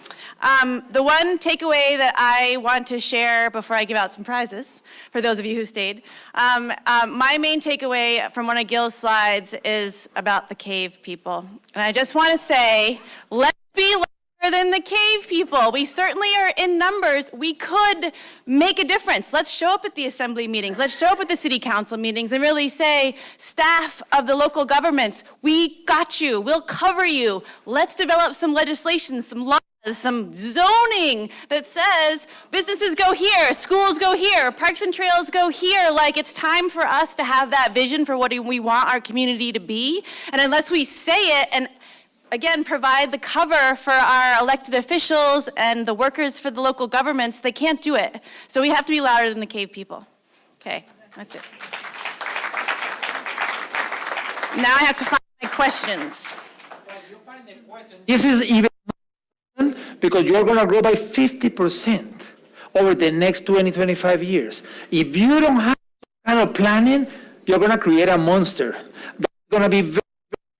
The one takeaway that I want to share before I give out some prizes, for those of you who stayed, my main takeaway from one of Gil's slides is about the cave people. And I just want to say, let's be than the cave people. We certainly are in numbers. We could make a difference. Let's show up at the assembly meetings. Let's show up at the city council meetings and really say, staff of the local governments, we got you. We'll cover you. Let's develop some legislation, some laws, some zoning that says businesses go here, schools go here, parks and trails go here. Like, it's time for us to have that vision for what we want our community to be. And unless we say it and again, provide the cover for our elected officials and the workers for the local governments, they can't do it. So we have to be louder than the cave people. Okay, that's it. Now I have to find my questions.
This is even because you're going to grow by 50% over the next 20, 25 years. If you don't have kind of planning, you're going to create a monster that's going to be very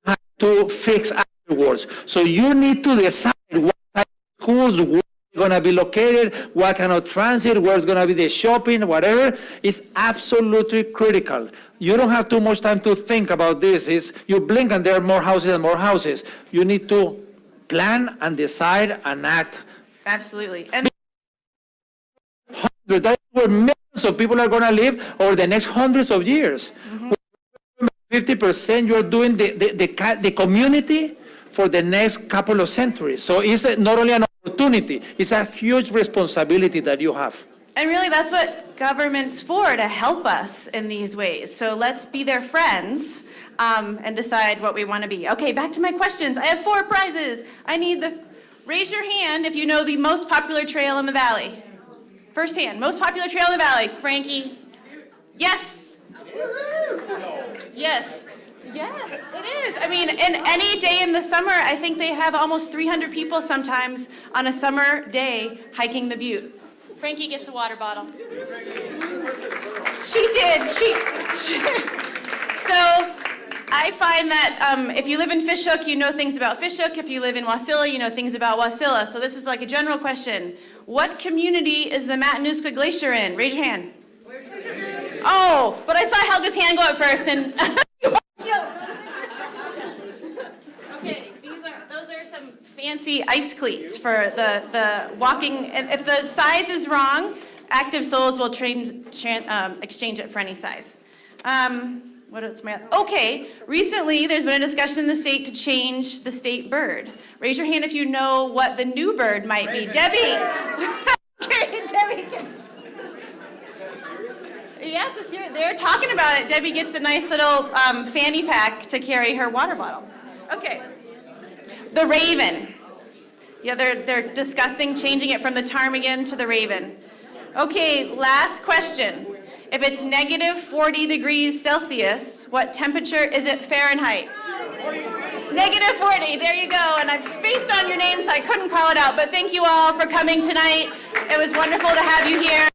hard to fix afterwards. So you need to decide what type of schools, where they're going to be located, what kind of transit, where's going to be the shopping, whatever. It's absolutely critical. You don't have too much time to think about this. You blink and there are more houses and more houses. You need to plan and decide and act.
Absolutely. And
That's where millions of people are going to live over the next hundreds of years. 50%, you're doing the community for the next couple of centuries. So it's not only an opportunity, it's a huge responsibility that you have.
And really, that's what government's for, to help us in these ways. So let's be their friends and decide what we want to be. Okay, back to my questions. I have 4 prizes. I need raise your hand if you know the most popular trail in the valley. First hand, most popular trail in the valley. Frankie? Yes. Yes. Yes, it is. I mean, in any day in the summer, I think they have almost 300 people sometimes on a summer day hiking the butte. Frankie gets a water bottle. She did. So I find that if you live in Fishhook, you know things about Fishhook. If you live in Wasilla, you know things about Wasilla. So this is like a general question. What community is the Mat-Su Glacier in? Raise your hand. Oh, but I saw Helga's hand go up first, and okay, those are some fancy ice cleats for the walking. If the size is wrong, Active Souls will exchange it for any size. What else? Okay, recently there's been a discussion in the state to change the state bird. Raise your hand if you know what the new bird might be. Debbie. Okay, Debbie. Yeah, it's a serious. They're talking about it. Debbie gets a nice little fanny pack to carry her water bottle. Okay. The raven. Yeah, they're discussing changing it from the ptarmigan to the raven. Okay, last question. If it's negative 40 degrees Celsius, what temperature is it Fahrenheit? Negative 40, there you go. And I've spaced on your name, so I couldn't call it out. But thank you all for coming tonight. It was wonderful to have you here.